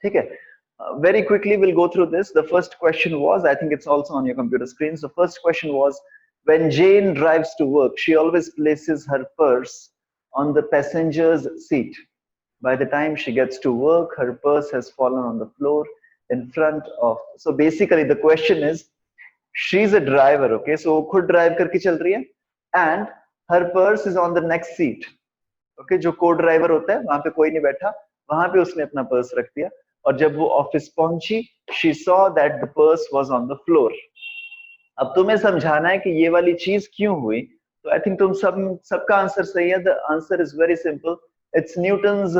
ठीक है. Very quickly we'll go through this. The first question was, I think it's also on your computer screens. The first question was, when Jane drives to work, she always places her purse on the passenger's seat. By the time she gets to work, her purse has fallen on the floor in front of. So basically the question is, she's a driver, okay? So वो खुद drive करके चल रही है, and her purse is on the next seat. Okay, जो को driver होता है वहां पे कोई नहीं बैठा, वहां पे उसने अपना पर्स रख दिया, और जब वो ऑफिस पहुंची, she saw that the purse was on the floor. अब तुम्हें समझाना है कि ये वाली चीज क्यों हुई. तो आई थिंक तुम सबका आंसर सही है. The answer is very simple. It's Newton's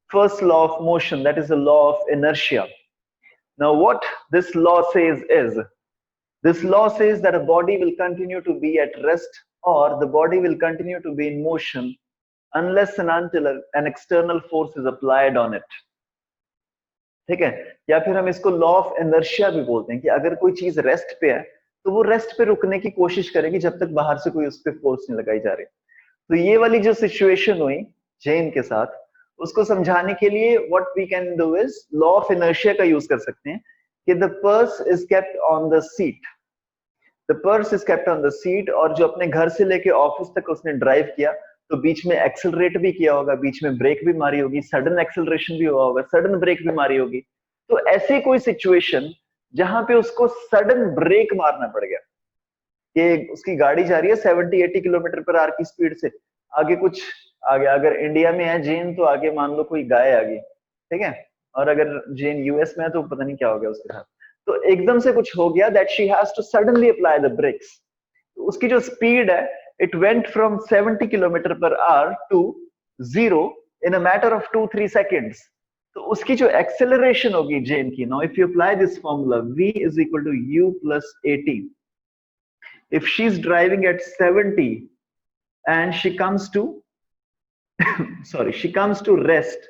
first law of motion, that is the law of inertia. Now what this law says is, this law says that a body will continue to be at rest, or the body will continue to be in motion unless and until an external force is applied on it. ठीक है, या फिर हम इसको law of inertia भी बोलते हैं कि अगर कोई चीज रेस्ट पे है तो वो रेस्ट पे रुकने की कोशिश करेगी जब तक बाहर से कोई उस पर फोर्स नहीं लगाई जा रही. तो ये वाली जो सिचुएशन हुई जेन के साथ, उसको समझाने के लिए what we can do is law of inertia का यूज कर सकते हैं कि the purse is kept on the seat. The purse is kept on the seat, और जो अपने घर से लेके ऑफिस तक उसने ड्राइव किया, तो बीच में एक्सेलरेट भी किया होगा, बीच में ब्रेक भी मारी होगी, सडन एक्सेलरेशन भी हुआ होगा, सडन ब्रेक भी मारी होगी. तो ऐसी कोई सिचुएशन जहां पे उसको सडन ब्रेक मारना पड़ गया कि उसकी गाड़ी जा रही है 70-80 किलोमीटर पर आवर की स्पीड से, आगे कुछ आ गया. अगर इंडिया में है जेन तो आगे मान लो कोई गाय आ गई, ठीक है, और अगर जेन यूएस में है तो पता नहीं क्या हो गया उसके साथ. तो एकदम से कुछ हो गया that she has to suddenly apply the brakes. उसकी जो स्पीड है, it went from 70 kilometre per hour to 0 in a matter of 2-3 seconds. तो उसकी जो एक्सेलरेशन होगी जेन की, now if you apply this formula, v is equal to u plus at. If she's driving at 70 and she comes to sorry, she comes to rest,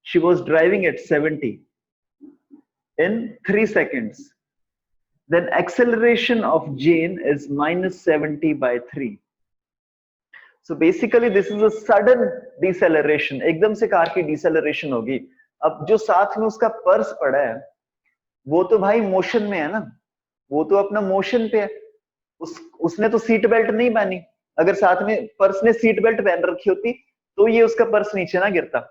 she was driving at 70 in 3 seconds, then acceleration of Jane is minus 70 by 3. So basically this is a sudden deceleration. एकदम से car की deceleration होगी. अब जो साथ में उसका purse पड़ा है वो तो भाई मोशन में है ना, वो तो अपना मोशन पे है. उसने तो सीट बेल्ट नहीं पहनी. अगर साथ में पर्स ने सीट बेल्ट पहन रखी होती तो ये उसका पर्स नीचे ना गिरता.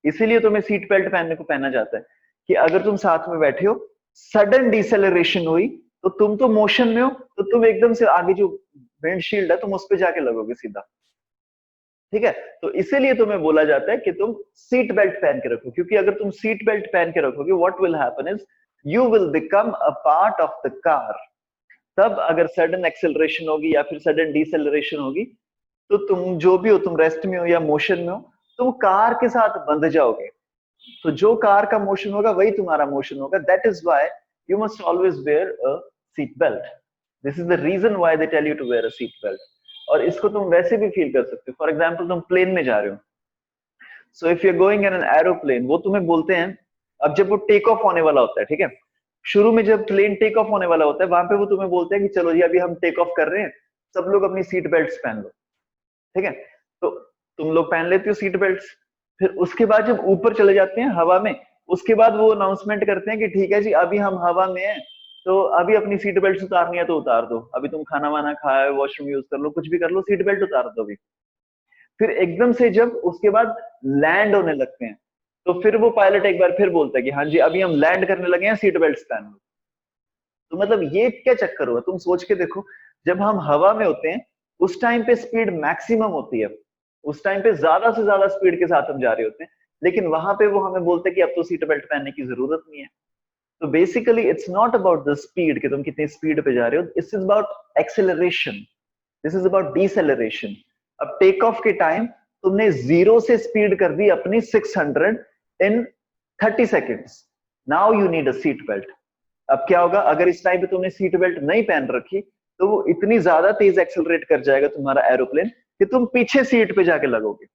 इसीलिए तुम्हें सीट बेल्ट पहनने को पहना जाता है कि अगर तुम साथ में बैठे हो, सडन डिसेलरेशन हुई तो तुम तो मोशन में हो, तो तुम एकदम से आगे जो विंडशील्ड है तुम उस पे जाके लगोगे सीधा. ठीक है, तो इसीलिए तुम्हें बोला जाता है कि तुम सीट बेल्ट पहन के रखो, क्योंकि अगर तुम सीट बेल्ट पहन के रखोगे, what will happen is you will become a part of the car. तब अगर सडन एक्सेलरेशन होगी या फिर सडन डिसेलरेशन होगी तो तुम जो भी हो, तुम रेस्ट में हो या मोशन में हो, तुम कार के साथ बंध जाओगे. तो जो कार का मोशन होगा वही तुम्हारा मोशन होगा. That is why you must always wear a seat belt. This is the reason why they tell you to wear a seat belt. और इसको तुम वैसे भी फील कर सकते हो. फॉर एग्जाम्पल तुम प्लेन में जा रहे हो, so if you are going in an aeroplane, वो तुम्हें बोलते हैं, अब जब वो टेक ऑफ होने वाला होता है, ठीक है, शुरू में जब प्लेन टेक ऑफ होने वाला होता है, वहां पे वो तुम्हें बोलते हैं कि चलो जी अभी हम टेक ऑफ कर रहे हैं, सब लोग अपनी सीट बेल्ट पहन लो. ठीक है, तो तुम लोग पहन लेते हो सीट बेल्ट. फिर उसके बाद जब ऊपर चले जाते हैं हवा में, उसके बाद वो अनाउंसमेंट करते हैं कि ठीक है जी अभी हम हवा में हैं, तो अभी अपनी सीट बेल्ट उतारनी है तो उतार दो, अभी तुम खाना वाना खाए, वॉशरूम यूज कर लो, कुछ भी कर लो, सीट बेल्ट उतार दो अभी. फिर एकदम से जब उसके बाद लैंड होने लगते हैं, तो फिर वो पायलट एक बार फिर बोलता है कि हाँ जी अभी हम लैंड करने लगे हैं, सीट बेल्ट पहन लो. तो मतलब ये क्या चक्कर हुआ, तुम सोच के देखो, जब हम हवा में होते हैं उस टाइम पे स्पीड मैक्सिमम होती है, उस टाइम पे ज्यादा से ज्यादा स्पीड के साथ हम जा रहे होते हैं, लेकिन वहां पे वो हमें बोलते हैं कि अब तो सीट बेल्ट पहनने की जरूरत नहीं है. तो basically it's not about the speed कि तुम कितनी स्पीड पे जा रहे हो, it's about acceleration, this is about deceleration. अब टेक ऑफ के टाइम तुमने 0 से स्पीड कर दी अपनी 600 इन 30 seconds. Now you need a seat belt. अब क्या होगा, अगर इस टाइम पे तुमने सीट बेल्ट नहीं पहन रखी तो वो इतनी ज्यादा तेज एक्सेलरेट कर जाएगा तुम्हारा एरोप्लेन कि तुम पीछे सीट पे जाके लगोगे.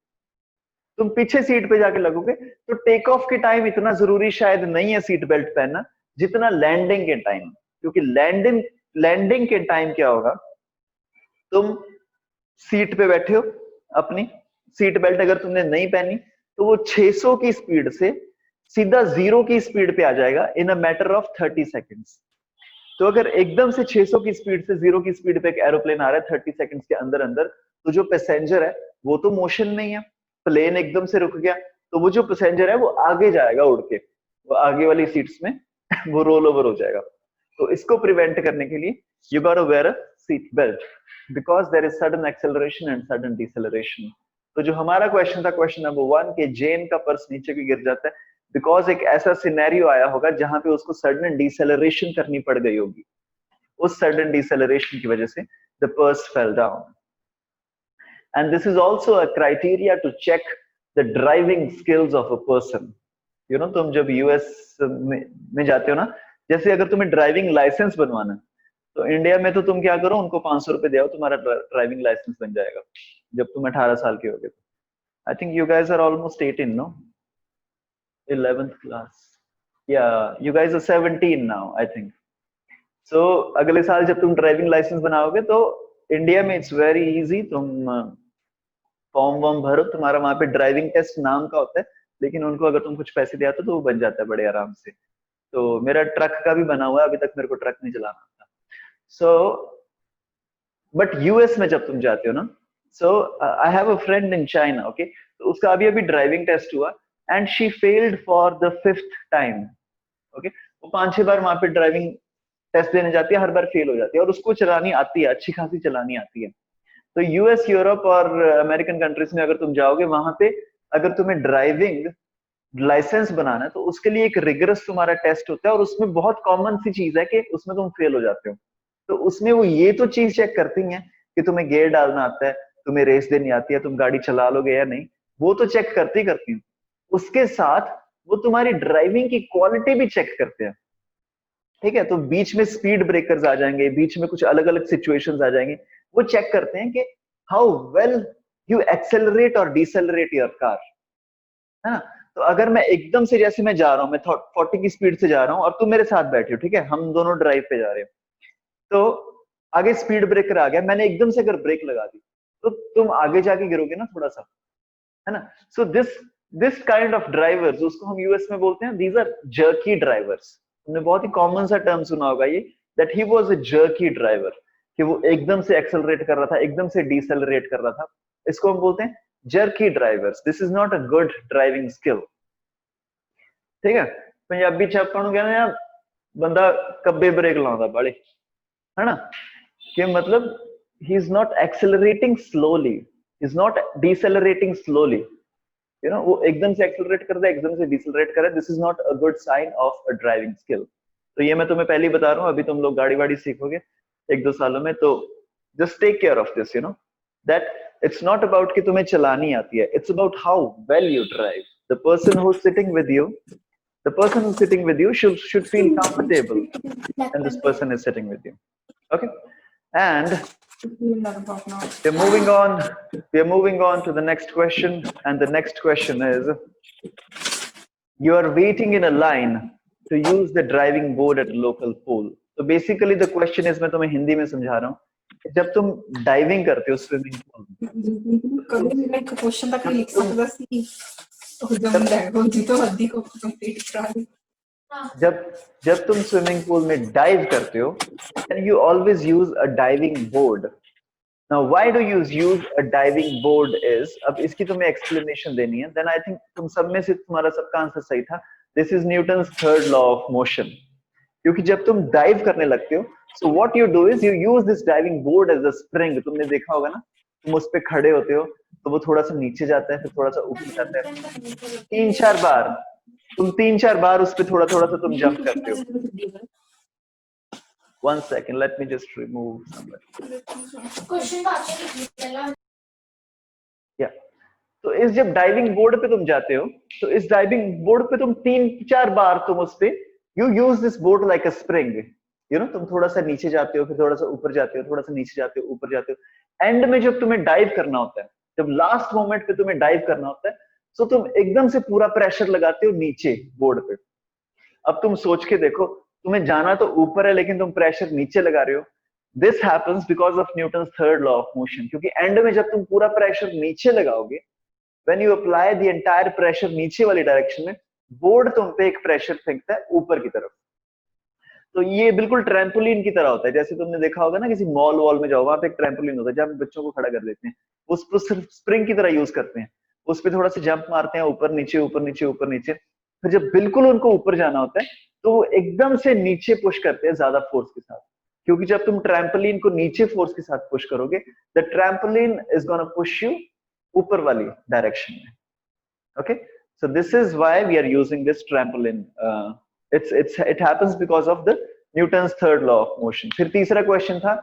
तुम पीछे सीट पे जाके लगोगे. तो टेक ऑफ के टाइम इतना जरूरी शायद नहीं है सीट बेल्ट पहनना जितना लैंडिंग के टाइम, क्योंकि लैंडिंग के टाइम क्या होगा, तुम सीट पे बैठे हो, अपनी सीट बेल्ट अगर तुमने नहीं पहनी तो वो 600 की स्पीड से सीधा 0 की स्पीड पे आ जाएगा इन अ मैटर ऑफ 30 सेकेंड्स। तो अगर एकदम से 600 की स्पीड से 0 की स्पीड पे एक एरोप्लेन आ रहा है 30 सेकंड्स के अंदर अंदर, तो जो पैसेंजर है वो तो मोशन में ही है, प्लेन एकदम से रुक गया, तो वो जो पैसेंजर है वो आगे जाएगा उड़ के, वो आगे वाली सीट्स में वो रोल ओवर हो जाएगा। तो इसको प्रिवेंट करने के लिए you got to wear a seat belt because there is sudden acceleration and sudden deceleration. तो जो हमारा क्वेश्चन था, क्वेश्चन नंबर 1 के जेन का पर्स नीचे भी गिर जाता है बिकॉज एक ऐसा सिनेरियो आया होगा जहां पे उसको सडन डिसेलरेशन करनी पड़ गई होगी, उस सडन डिसेलरेशन की वजह से the purse fell down. And this is also a criteria to check the driving skills of a person. You know, तुम जब यूएस में जाते हो ना, जैसे अगर तुम्हें ड्राइविंग लाइसेंस बनवाना है तो इंडिया में तो तुम क्या करो, उनको 500 रुपए दो, तुम्हारा ड्राइविंग लाइसेंस बन जाएगा जब तुम 18 साल के होगे। I think you guys are almost 18, no? 11th class, yeah, you guys are 17 now, I think. So अगले साल जब तुम ड्राइविंग लाइसेंस बनाओगे तो इंडिया में इट्स वेरी इजी, तुम फॉर्म वॉर्म भरो, तुम्हारा वहां पे ड्राइविंग टेस्ट नाम का होता है, लेकिन उनको अगर तुम कुछ पैसे दिया तो वो बन जाता है बड़े आराम से। तो मेरा ट्रक का भी बना हुआ है, अभी तक मेरे को ट्रक नहीं चलाना आता। सो बट यूएस में जब तुम जाते हो ना, so I have a friend in China, okay, तो उसका अभी अभी ड्राइविंग टेस्ट हुआ and she failed for the 5th time, okay. वो 5-6 बार वहां पे ड्राइविंग टेस्ट देने जाती है, हर बार फेल हो जाती है, और उसको चलानी आती है, अच्छी खासी चलानी आती है। तो यूएस, यूरोप और अमेरिकन कंट्रीज में अगर तुम जाओगे, वहां पे अगर तुम्हें ड्राइविंग लाइसेंस बनाना है तो उसके लिए एक रिगरस तुम्हारा टेस्ट होता है, और उसमें बहुत कॉमन सी चीज है कि उसमें तुम फेल हो जाते हो। तो उसमें वो ये तो चीज चेक करती हैं कि तुम्हें गियर डालना आता है, तुम्हें रेस देनी आती है, तुम गाड़ी चला लोगे या नहीं, वो तो चेक करती करती हूँ। उसके साथ वो तुम्हारी ड्राइविंग की क्वालिटी भी चेक करते हैं, ठीक है। तो बीच में स्पीड ब्रेकर्स आ जाएंगे, बीच में कुछ अलग अलग सिचुएशंस आ जाएंगे, वो चेक करते हैं कि हाउ वेल यू एक्सेलरेट और डिसेलरेट योर कार, है ना। तो अगर मैं एकदम से, जैसे मैं जा रहा हूँ, मैं 40 की स्पीड से जा रहा हूँ और तुम मेरे साथ बैठे हो, ठीक है, हम दोनों ड्राइव पे जा रहे हो, तो आगे स्पीड ब्रेकर आ गया, मैंने एकदम से अगर ब्रेक लगा दी तो तुम आगे जाके गिरोगे ना थोड़ा सा, है ना। So this kind of drivers, उसको हम यूएस में बोलते हैं, दीज आर जर्की ड्राइवर्स। तुमने बहुत ही कॉमन सा टर्म सुना होगा ये, that he was a jerky driver, कि वो एकदम से एक्सेलरेट कर रहा था, एकदम से डिसेलरेट कर रहा था। इसको हम बोलते हैं jerky drivers. This is not a good driving skill, ठीक है। पंजाबी च ਆਪਾਂ ਨੂੰ ਕਹਿੰਦੇ ਆ ਬੰਦਾ ਕੱਬੇ ਬ੍ਰੇਕ ਲਾਉਂਦਾ ਬਾਲੇ, है ना, कि मतलब he is not accelerating slowly, he is not decelerating slowly, you know, वो एकदम से एक्सेलरेट कर रहा है, एकदम से डिसेलरेट कर रहा है, this is not a good sign of a driving skill. तो ये मैं तुम्हें पहले ही बता रहा हूँ, अभी तुम लोग गाड़ी वाड़ी सीखोगे 1-2 सालों में, तो just take care of this, you know, that it's not about कि तुम्हें चलानी आती है, it's about how well you drive. The person who is sitting with you, the person who's sitting with you should feel comfortable and this person is sitting with you, okay. And we're moving on to the next question, and the next question is, you are waiting in a line to use the driving board at a local pool. So basically the question is, मैं तुम्हें हिंदी में समझा रहा हूँ, जब तुम diving करते हो स्विमिंग पूल में, कभी मैं क्वेश्चन तक लिख सकता सी तो जब देखो जी तो हद्दी को कंप्लीट करा दी। जब तुम स्विमिंग पूल में डाइव करते हो, then you always use a diving board. Now why do you use a diving board is, अब इसकी तुम्हें एक्सप्लेनेशन देनी है, then I think तुम सब में से तुम्हारा सबका आंसर सही था, this is Newton's third law of motion। क्योंकि जब तुम डाइव करने लगते हो, so what you do is you use this diving board as a spring। तुमने देखा होगा ना, तुम उस पे खड़े होते हो तो वो थोड़ा सा नीचे जाता है, फिर थोड़ा सा ऊपर जाता है, 3-4 बार, तुम 3-4 बार उस पे थोड़ा थोड़ा सा तुम जंप करते हो। One second, let me just remove somewhere. Yeah. तो इस जब डाइविंग बोर्ड पे तुम जाते हो, तो इस डाइविंग बोर्ड पे तुम 3-4 बार तुम उस पे, you use this board like a spring, you know, तुम थोड़ा सा नीचे जाते हो, फिर थोड़ा सा ऊपर जाते हो, थोड़ा सा नीचे जाते हो, ऊपर जाते हो। एंड में जब तुम्हें डाइव करना होता है, जब लास्ट मोमेंट पे तुम्हें डाइव करना होता है, तो तुम एकदम से पूरा प्रेशर लगाते हो नीचे बोर्ड पे। अब तुम सोच के देखो, तुम्हें जाना तो ऊपर है लेकिन तुम प्रेशर नीचे लगा रहे हो। This happens because of Newton's third law of motion, क्योंकि एंड में जब तुम पूरा प्रेशर नीचे लगाओगे, when you apply the entire pressure नीचे वाली डायरेक्शन में, बोर्ड तुम पे एक प्रेशर फेंकता है ऊपर की तरफ। तो ये बिल्कुल ट्रैम्पोलिन की तरह होता है, जैसे तुमने देखा होगा ना किसी मॉल वॉल में जाओ, वहां पे एक ट्रैम्पोलिन होता है जहां बच्चों को खड़ा कर देते हैं, उसको सिर्फ स्प्रिंग की तरह यूज करते हैं, उस पे थोड़ा सा जंप मारते हैं ऊपर नीचे ऊपर नीचे ऊपर नीचे, फिर जब बिल्कुल उनको ऊपर जाना होता है तो वो एकदम से नीचे पुश करते हैं ज्यादा फोर्स के साथ, क्योंकि जब तुम ट्रैम्पोलिन को नीचे फोर्स के साथ पुश करोगे, the trampoline is gonna push you ऊपर वाली डायरेक्शन में। Okay, so this is why we are using this trampoline. It happens because of the Newton's third law of motion. फिर तीसरा क्वेश्चन था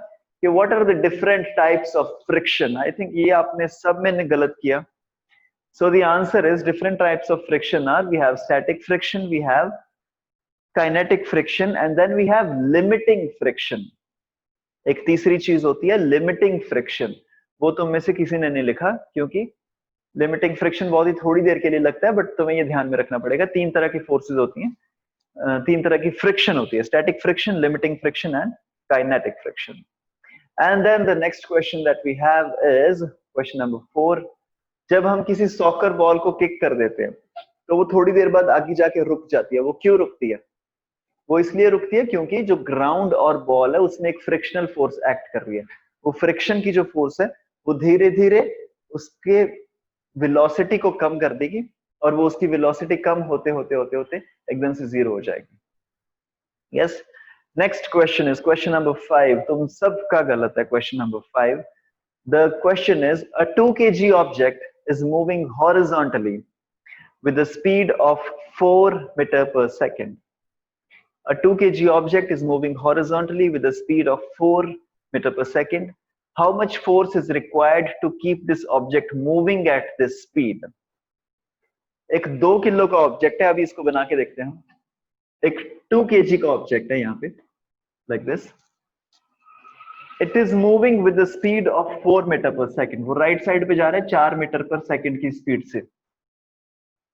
कि what are the different types of friction? I think ये आपने सब में गलत किया. So the answer is different types of friction are, we have static friction, we have kinetic friction, and then we have limiting friction. एक तीसरी चीज होती है limiting friction. वो तुम में से किसी ने नहीं लिखा, क्योंकि लिमिटिंग फ्रिक्शन बहुत ही थोड़ी देर के लिए लगता है, बट तुम्हें ये ध्यान में रखना पड़ेगा, तीन तरह की फोर्सेस होती हैं, तीन तरह की फ्रिक्शन होती है, static friction, limiting friction and kinetic friction. And then the next question that we have is question number 4। जब हम किसी सॉकर बॉल को किक कर देते हैं तो वो थोड़ी देर बाद आगे जाके रुक जाती है, वो क्यों रुकती है? वो इसलिए रुकती है क्योंकि जो ग्राउंड और बॉल है उसमें एक फ्रिक्शनल फोर्स एक्ट कर रही है, वो फ्रिक्शन की जो फोर्स है वो धीरे धीरे उसके वेलोसिटी को कम कर देगी, और वो उसकी वेलोसिटी कम होते होते होते होते एकदम से जीरो हो जाएगी। Yes, next question is question number 5। तुम सबका गलत है question number 5। The question is a 2 kg object is moving horizontally with a speed of 4 meter per second. A 2 kg object is moving horizontally with a speed of 4 meter per second. How much force is required to keep this object moving at this speed? एक 2 kilo का object है, अभी इसको बना के देखते हैं। एक 2 kg का ऑब्जेक्ट है यहाँ पे, like this. It is moving with the speed of 4 meter per second. वो राइट साइड पे जा रहा है 4 मीटर पर सेकंड की स्पीड से,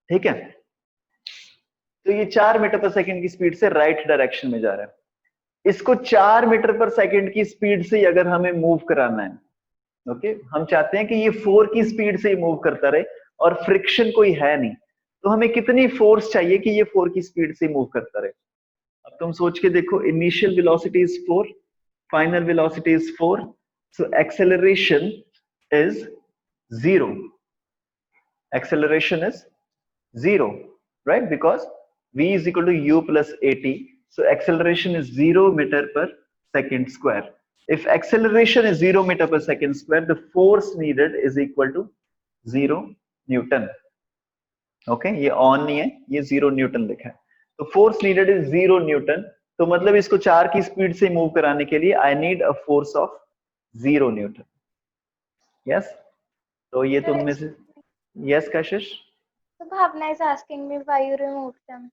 ठीक है? तो ये 4 मीटर पर सेकंड की स्पीड से राइट डायरेक्शन में जा रहा है। इसको 4 मीटर पर सेकंड की स्पीड से अगर हमें मूव कराना है, ओके, हम चाहते हैं कि ये 4 की स्पीड से ही मूव करता रहे और फ्रिक्शन कोई है नहीं, तो हमें कितनी फोर्स चाहिए कि ये 4 की स्पीड से मूव करता रहे? अब तुम सोच के देखो, initial velocity is 4, final velocity is 4, so acceleration is 0. Acceleration is 0, right? Because v is equal to u plus at. So acceleration is 0 meter per second square. If acceleration is 0 meter per second square, the force needed is equal to 0 Newton. Okay, ये on नहीं है, ये 0 Newton लिखा है। तो force needed is 0 Newton. तो मतलब इसको 4 की स्पीड से मूव कराने के लिए I need a force of 0 Newton. Yes? तो ये तुम में से, yes Kashish? So Bhavna is asking me why you removed them.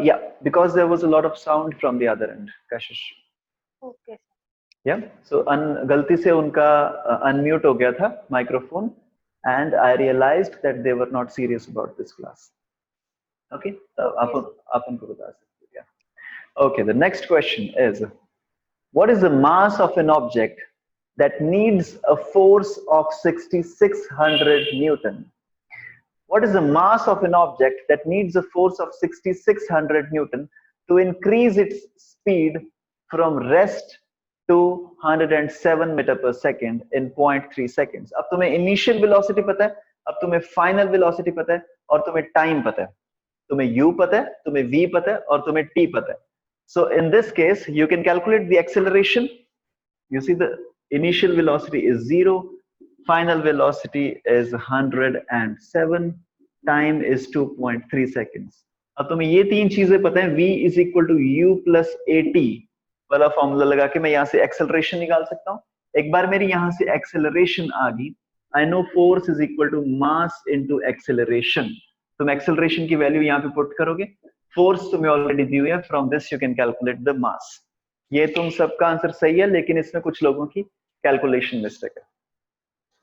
Yeah, because there was a lot of sound from the other end, Kashish. Okay. Yeah, so गलती से उनका unmute हो गया था microphone, and I realized that they were not serious about this class. Okay, so आप उनको बता सकते हैं। Okay, the next question is, what is the mass of an object that needs a force of 6600 Newton? What is the mass of an object that needs a force of 6600 Newton to increase its speed from rest to 107 meter per second in 0.3 seconds? अब तुम्हें initial velocity पता है, अब तुम्हें final velocity पता है, और तुम्हें time पता है, तुम्हें u पता है, तुम्हें v पता है, और तुम्हें t पता है. So in this case, you can calculate the acceleration. You see the initial velocity is 0, final velocity is 107, time is 2.3 seconds. अब तुम्हें ये तीन चीजें पता है, v is equal to u plus at वाला फॉर्मूला लगा के मैं यहाँ से एक्सेलरेशन निकाल सकता हूँ। एक बार मेरी यहाँ से एक्सेलरेशन आ गई, I know force is equal to mass into acceleration. तुम एक्सेलरेशन की वैल्यू यहाँ पे पुट करोगे, फोर्स तुम्हें ऑलरेडी दी हुई है, from this you can calculate the mass. ये तुम सबका आंसर सही है, लेकिन इसमें कुछ लोगों की कैलकुलेशन मिस्टेक है।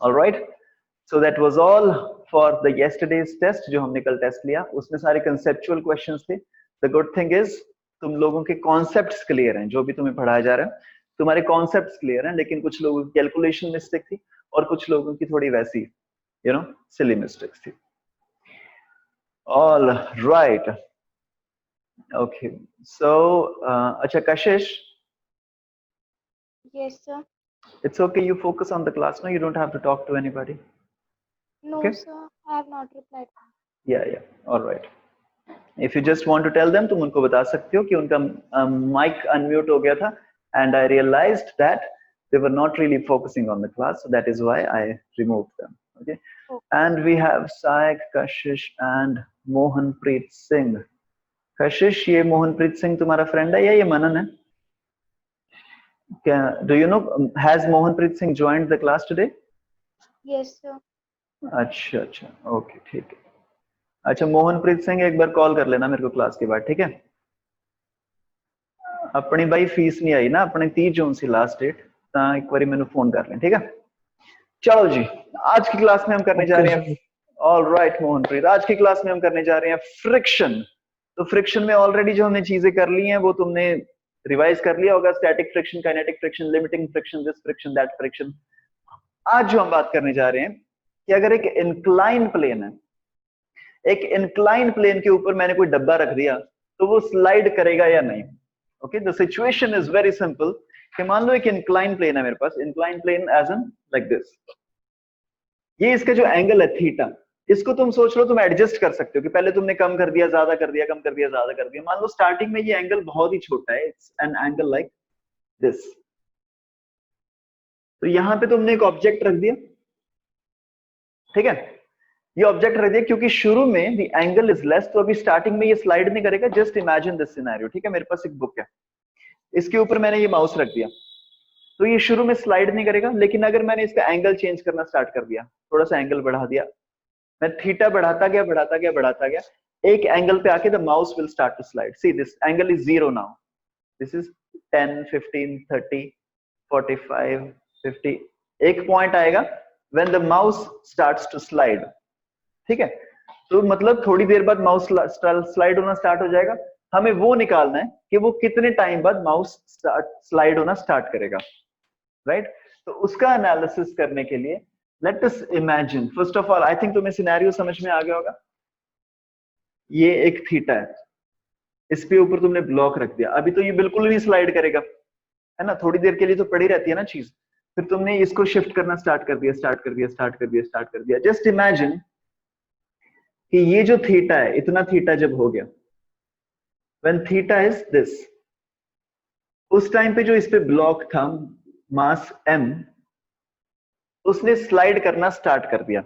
Alright, so that was all for the yesterday's test. जो हमने कल टेस्ट लिया उसमें सारे कंसेप्चुअल क्वेश्चंस थे। द गुड थिंग इज तुम लोगों के कॉन्सेप्ट्स क्लियर हैं, जो भी तुम्हें पढ़ाया जा रहा है तुम्हारे कॉन्सेप्ट्स क्लियर हैं, लेकिन कुछ लोगों की कैलकुलेशन मिस्टेक थी और कुछ लोगों की थोड़ी वैसी you know, silly mistakes थी. All right. Okay. So, अच्छा Kashish, Yes, sir. it's okay. You focus on the class. No, you don't have to talk to anybody. No, Okay. sir. I have not replied. Yeah, yeah. All right. If you just want to tell them, तुम उनको बता सकते हो कि उनका mic unmute हो गया था, and I realized that they were not really focusing on the class, so that is why I removed them. Okay. Okay. And we have Saik, Kashish, and Mohanpreet Singh. Kashish, ये मोहनप्रीत सिंह तुम्हारा friend है या ये मनन है? क्या, do you know, has Mohanpreet Singh joined the class today? Yes, sir. अच्छा अच्छा, okay ठीक है. अच्छा मोहनप्रीत सिंह एक बार कॉल कर लेना मेरे को क्लास के बाद, ठीक है? अपनी भाई फीस नहीं आई ना, अपने 30 जून से लास्ट डेट, ਤਾਂ ਇੱਕ ਵਾਰੀ ਮੈਨੂੰ फोन कर लें, ठीक है? चलो जी, आज की क्लास में हम करने जा रहे हैं, ऑल राइट मोहनप्रीत, आज की क्लास में हम करने जा रहे हैं फ्रिक्शन. तो फ्रिक्शन में ऑलरेडी जो हमने चीजें कर ली हैं वो तुमने रिवाइज कर लिया होगा, static friction, kinetic friction, limiting friction, this friction, that friction. आज जो हम बात करने जा रहे हैं कि अगर एक इंक्लाइन प्लेन है, एक इंक्लाइन प्लेन के ऊपर मैंने कोई डब्बा रख दिया तो वो स्लाइड करेगा या नहीं. Okay, the situation is very simple कि मान लो एक इंक्लाइन प्लेन है मेरे पास, incline plane as an like this, ये इसका जो एंगल है थीटा, इसको तुम सोच लो, तुम एडजस्ट कर सकते हो कि पहले तुमने कम कर दिया, ज्यादा कर दिया, कम कर दिया, ज्यादा कर दिया. मान लो स्टार्टिंग में ये एंगल बहुत ही छोटा है, it's an angle like this, तो यहां पे तुमने एक ऑब्जेक्ट रख दिया, ठीक है? ये ऑब्जेक्ट रख दिया क्योंकि शुरू में द एंगल इज लेस, तो अभी स्टार्टिंग में ये स्लाइड नहीं करेगा. जस्ट इमेजिन दिस सिनेरियो, ठीक है? मेरे पास एक बुक है, इसके ऊपर मैंने ये माउस रख दिया, तो ये शुरू में स्लाइड नहीं करेगा, लेकिन अगर मैंने इसका एंगल चेंज करना स्टार्ट कर दिया, थोड़ा सा एंगल बढ़ा दिया, मैं थीटा बढ़ाता गया, बढ़ाता गया, बढ़ाता गया, एक एंगल पे आके the mouse will start to slide. See this angle is 0 now, this is 10, 15, 30, 45, 50. एक पॉइंट आएगा when the mouse starts to slide, ठीक है? तो मतलब थोड़ी देर बाद माउस स्लाइड होना स्टार्ट हो जाएगा. हमें वो निकालना है कि वो कितने टाइम बाद माउस स्लाइड होना स्टार्ट करेगा, राइट? तो उसका एनालिसिस करने के लिए let us imagine, first of all I think तुम्हें सिनेरियो समझ में आ गया होगा. ये एक थीटा है, इस पे ऊपर तुमने ब्लॉक रख दिया, अभी तो ये बिल्कुल नहीं स्लाइड करेगा, है ना? थोड़ी देर के लिए तो पड़ी रहती है ना चीज, फिर तुमने इसको शिफ्ट करना स्टार्ट कर दिया, स्टार्ट कर दिया, स्टार्ट कर दिया, स्टार्ट कर दिया. जस्ट इमेजिन कि ये जो थीटा है, इतना थीटा जब हो गया, व्हेन थीटा इज दिस, उस टाइम पे जो इस पे ब्लॉक था मास m, उसने स्लाइड करना स्टार्ट कर दिया.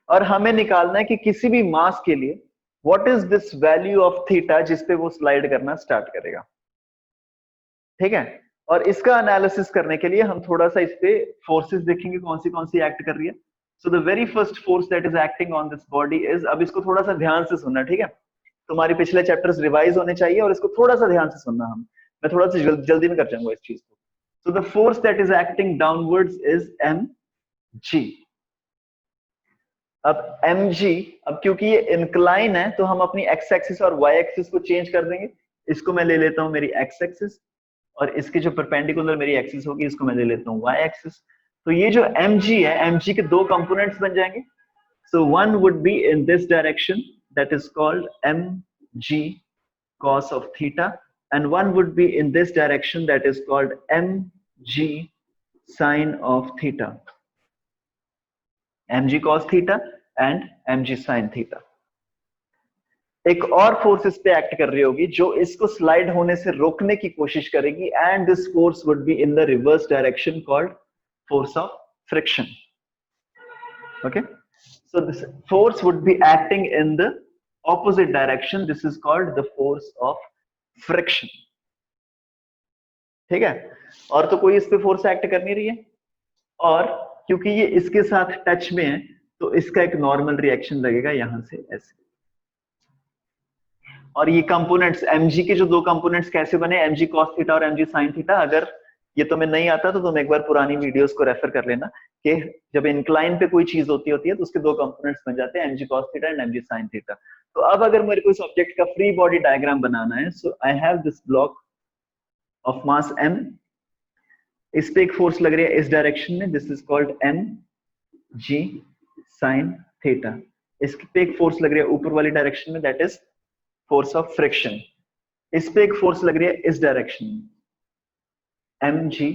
और हमें निकालना है कि किसी भी मास के लिए what is this value of theta जिस पे वो स्लाइड करना स्टार्ट करेगा, ठीक है? और इसका एनालिसिस करने के लिए हम थोड़ा सा इस पे फोर्सेस देखेंगे, कौन सी एक्ट कर रही है. So the very first force that is acting on this body is, अब इसको थोड़ा सा ध्यान से सुनना, ठीक है? तुम्हारे पिछले चैप्टर्स रिवाइज होने चाहिए और इसको थोड़ा सा ध्यान से सुनना. मैं थोड़ा सा जल्दी में कर जाऊंगा इस चीज को. So the force that is acting downwards is mg. अब mg, अब क्योंकि ये इंक्लाइन है तो हम अपनी x एक्सिस और y एक्सिस को चेंज कर देंगे. इसको मैं ले लेता हूं मेरी x एक्सिस, और इसकी जो परपेंडिकुलर मेरी एक्सिस होगी इसको मैं ले लेता हूं y एक्सिस. तो ये जो mg है, mg के दो कंपोनेंट्स बन जाएंगे. So one would be in this direction, that is called mg cos of theta, and one would be in this direction, that is called mg sin of theta. mg cos theta and mg sin theta. एक और force इस पे act कर रही होगी जो इसको slide होने से रोकने की कोशिश करेगी, and this force would be in the reverse direction called force of friction. Okay, so this force would be acting in the opposite direction. This is called the force of friction. ठीक है? और तो कोई इस पे force act कर नहीं रही है, और क्योंकि ये इसके साथ टच में है तो इसका एक नॉर्मल रिएक्शन लगेगा यहां से ऐसे. और ये कंपोनेंट्स mg के जो दो कंपोनेंट्स कैसे बने, mg cos थीटा और mg sin थीटा, अगर ये तुम्हें नहीं आता तो तुम एक बार पुरानी वीडियोस को रेफर कर लेना कि जब इंक्लाइन पे कोई चीज होती है तो उसके दो कंपोनेंट्स बन जाते हैं, mg cos theta and mg sin theta. तो अब अगर मेरे को इस ऑब्जेक्ट का फ्री बॉडी डायग्राम बनाना है, so I have this block of mass m, इस पे एक फोर्स लग रही है इस डायरेक्शन में, this is called mg sine theta. इस पे एक फोर्स लग रही है ऊपर वाली डायरेक्शन में, that is force of friction. इस पे एक फोर्स लग रही है इस डायरेक्शन में, mg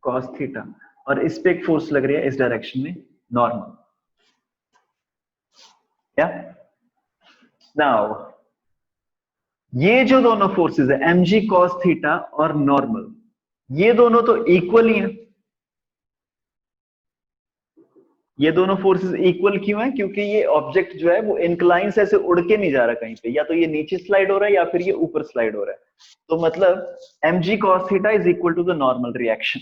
cos थीटा, और इस पे एक फोर्स लग रही है इस डायरेक्शन में, नॉर्मल। या नाउ ये जो दोनों फोर्सेस है mg cos थीटा और नॉर्मल, ये दोनों तो इक्वल ही हैं। ये दोनों फोर्सेस इक्वल क्यों है? क्योंकि ये ऑब्जेक्ट जो है वो इंक्लाइन से ऐसे उड़ के नहीं जा रहा कहीं पे, या तो ये नीचे स्लाइड हो रहा है या फिर ये ऊपर स्लाइड हो रहा है। तो मतलब mg cos theta is equal to the normal reaction.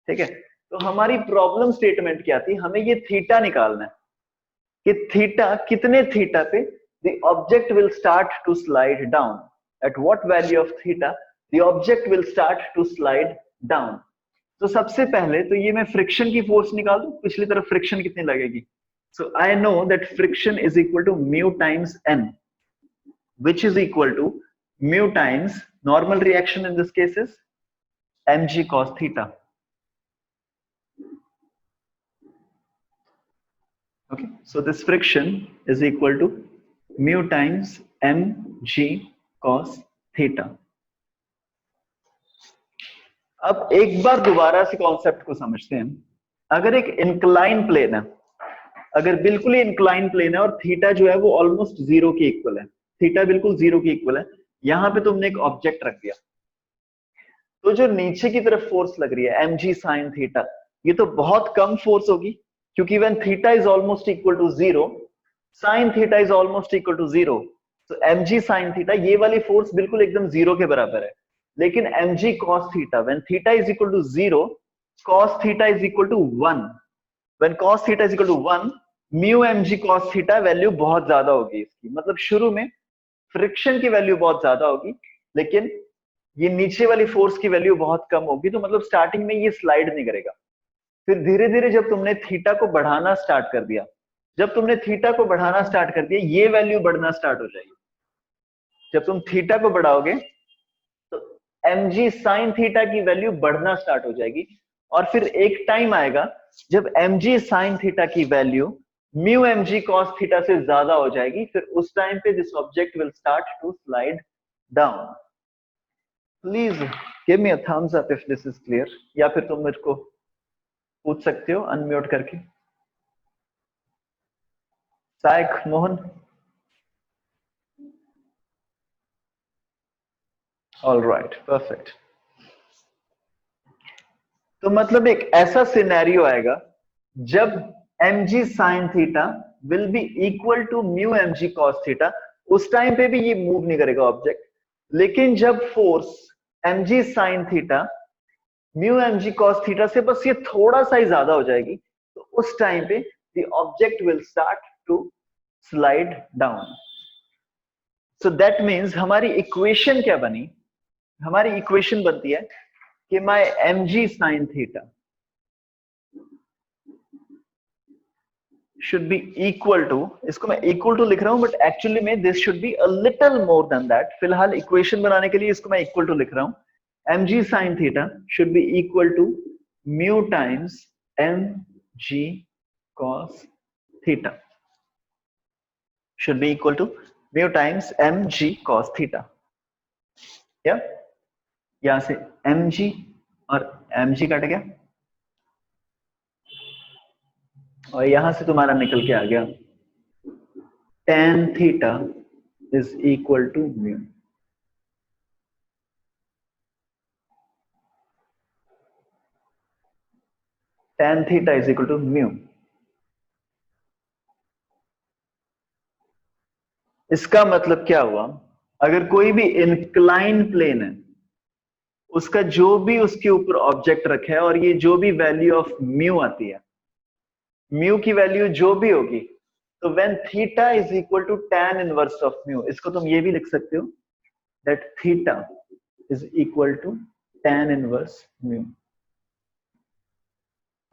ठीक है, तो हमारी प्रॉब्लम स्टेटमेंट क्या थी? हमें ये थीटा निकालना है कि थीटा कितने थीटा पे the object will start to slide down, at what value of theta the object will start to slide down. तो सबसे पहले तो ये मैं फ्रिक्शन की फोर्स निकाल दूं, पिछली तरफ फ्रिक्शन कितनी लगेगी। So I know that friction is equal to mu times n, which is equal to mu times normal reaction in this case is mg cos theta. Okay, so this friction is equal to mu times mg cos theta. अब एक बार दोबारा से concept को समझते हैं। अगर एक incline plane है, अगर बिल्कुल ही इंक्लाइन प्लेन है और थीटा जो है वो ऑलमोस्ट जीरो के इक्वल है, थीटा बिल्कुल जीरो के इक्वल है, यहां पे तुमने एक ऑब्जेक्ट रख दिया, तो जो नीचे की तरफ फोर्स लग रही है mg sin थीटा, ये तो बहुत कम फोर्स होगी, क्योंकि when theta is almost equal to zero, sin theta is almost equal to zero, तो mg sin थीटा ये वाली फोर्स बिल्कुल एकदम जीरो के बराबर है। लेकिन mg cos theta, when theta is equal to zero, cos theta is equal to 1, when cos theta is equal to 1, mu mg cos theta value बहुत ज्यादा होगी इसकी। मतलब शुरू में फ्रिक्शन की वैल्यू बहुत ज्यादा होगी, लेकिन ये नीचे वाली फोर्स की वैल्यू बहुत कम होगी, तो मतलब स्टार्टिंग में ये स्लाइड नहीं करेगा। फिर धीरे धीरे जब तुमने थीटा को बढ़ाना स्टार्ट कर दिया, जब तुमने थीटा को बढ़ाना स्टार्ट कर दिया, ये वैल्यू बढ़ना स्टार्ट हो जाएगी। जब तुम थीटा को बढ़ाओगे तो mg sin थीटा की वैल्यू बढ़ना स्टार्ट हो जाएगी, और फिर एक टाइम आएगा जब mg sin थीटा की value mu mg cos theta से ज्यादा हो जाएगी। फिर उस टाइम पे this object will start to slide down. Please give me a thumbs up if this is clear, या फिर तुम मेरे को पूछ सकते हो अनम्यूट करके। साइक मोहन, ऑल राइट, परफेक्ट। तो मतलब एक ऐसा सिनेरियो आएगा जब mg sin theta will be equal to mu mg cos theta, उस टाइम पे भी ये मूव नहीं करेगा ऑब्जेक्ट। लेकिन जब force mg sin theta mu mg cos theta से बस ये थोड़ा सा ही ज्यादा हो जाएगी, तो उस टाइम पे the object will start to slide down. So that means हमारी इक्वेशन क्या बनी? हमारी इक्वेशन बनती है कि my mg sin theta should be equal to, इसको मैं equal to लिख रहा हूं, बट एक्चुअली में this should be a little more than that. फिलहाल इक्वेशन बनाने के लिए इसको मैं equal to लिख रहा हूं। mg sin theta should be equal to mu times mg cos theta, should be equal to mu times mg cos theta. या यहां से mg और mg कट गया, और यहां से तुम्हारा निकल के आ गया tan theta is equal to mu. tan theta is equal to mu. इसका मतलब क्या हुआ? अगर कोई भी इंक्लाइन प्लेन है, उसका जो भी उसके ऊपर ऑब्जेक्ट रखा है, और ये जो भी वैल्यू ऑफ म्यू आती है, म्यू की वैल्यू जो भी होगी, तो when theta is equal to tan inverse of mu, इसको तुम ये भी लिख सकते हो that theta is equal to tan inverse mu.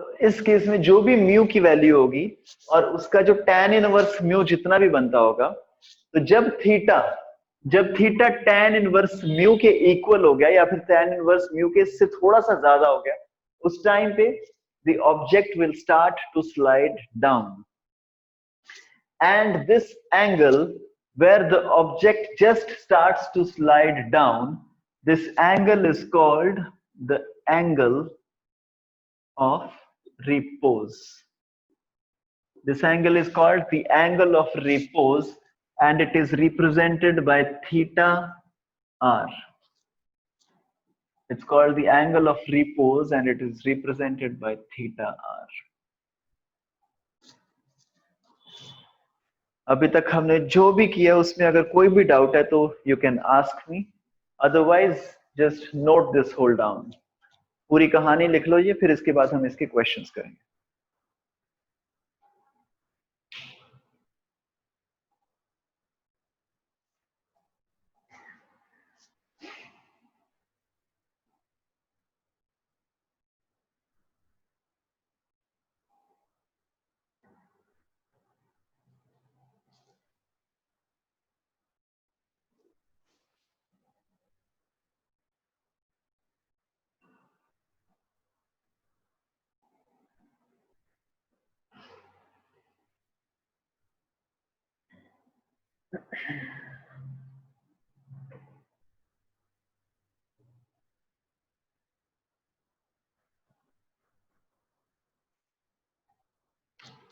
तो इस केस में जो भी म्यू की वैल्यू होगी और उसका जो tan इनवर्स म्यू जितना भी बनता होगा, तो जब थीटा tan इनवर्स म्यू के इक्वल हो गया, या फिर tan इनवर्स म्यू के से थोड़ा सा ज्यादा हो गया, उस टाइम पे the object will start to slide down। and this angle where the object just starts to slide down, this angle is called the angle of repose. This angle is called the angle of repose, and it is represented by theta r. It's called the angle of repose and it is represented by theta r. अभी तक हमने जो भी किया उसमें अगर कोई भी डाउट है तो you can ask me, otherwise just note this whole down. पूरी कहानी लिख लो ये, फिर इसके बाद हम इसके क्वेश्चंस करेंगे.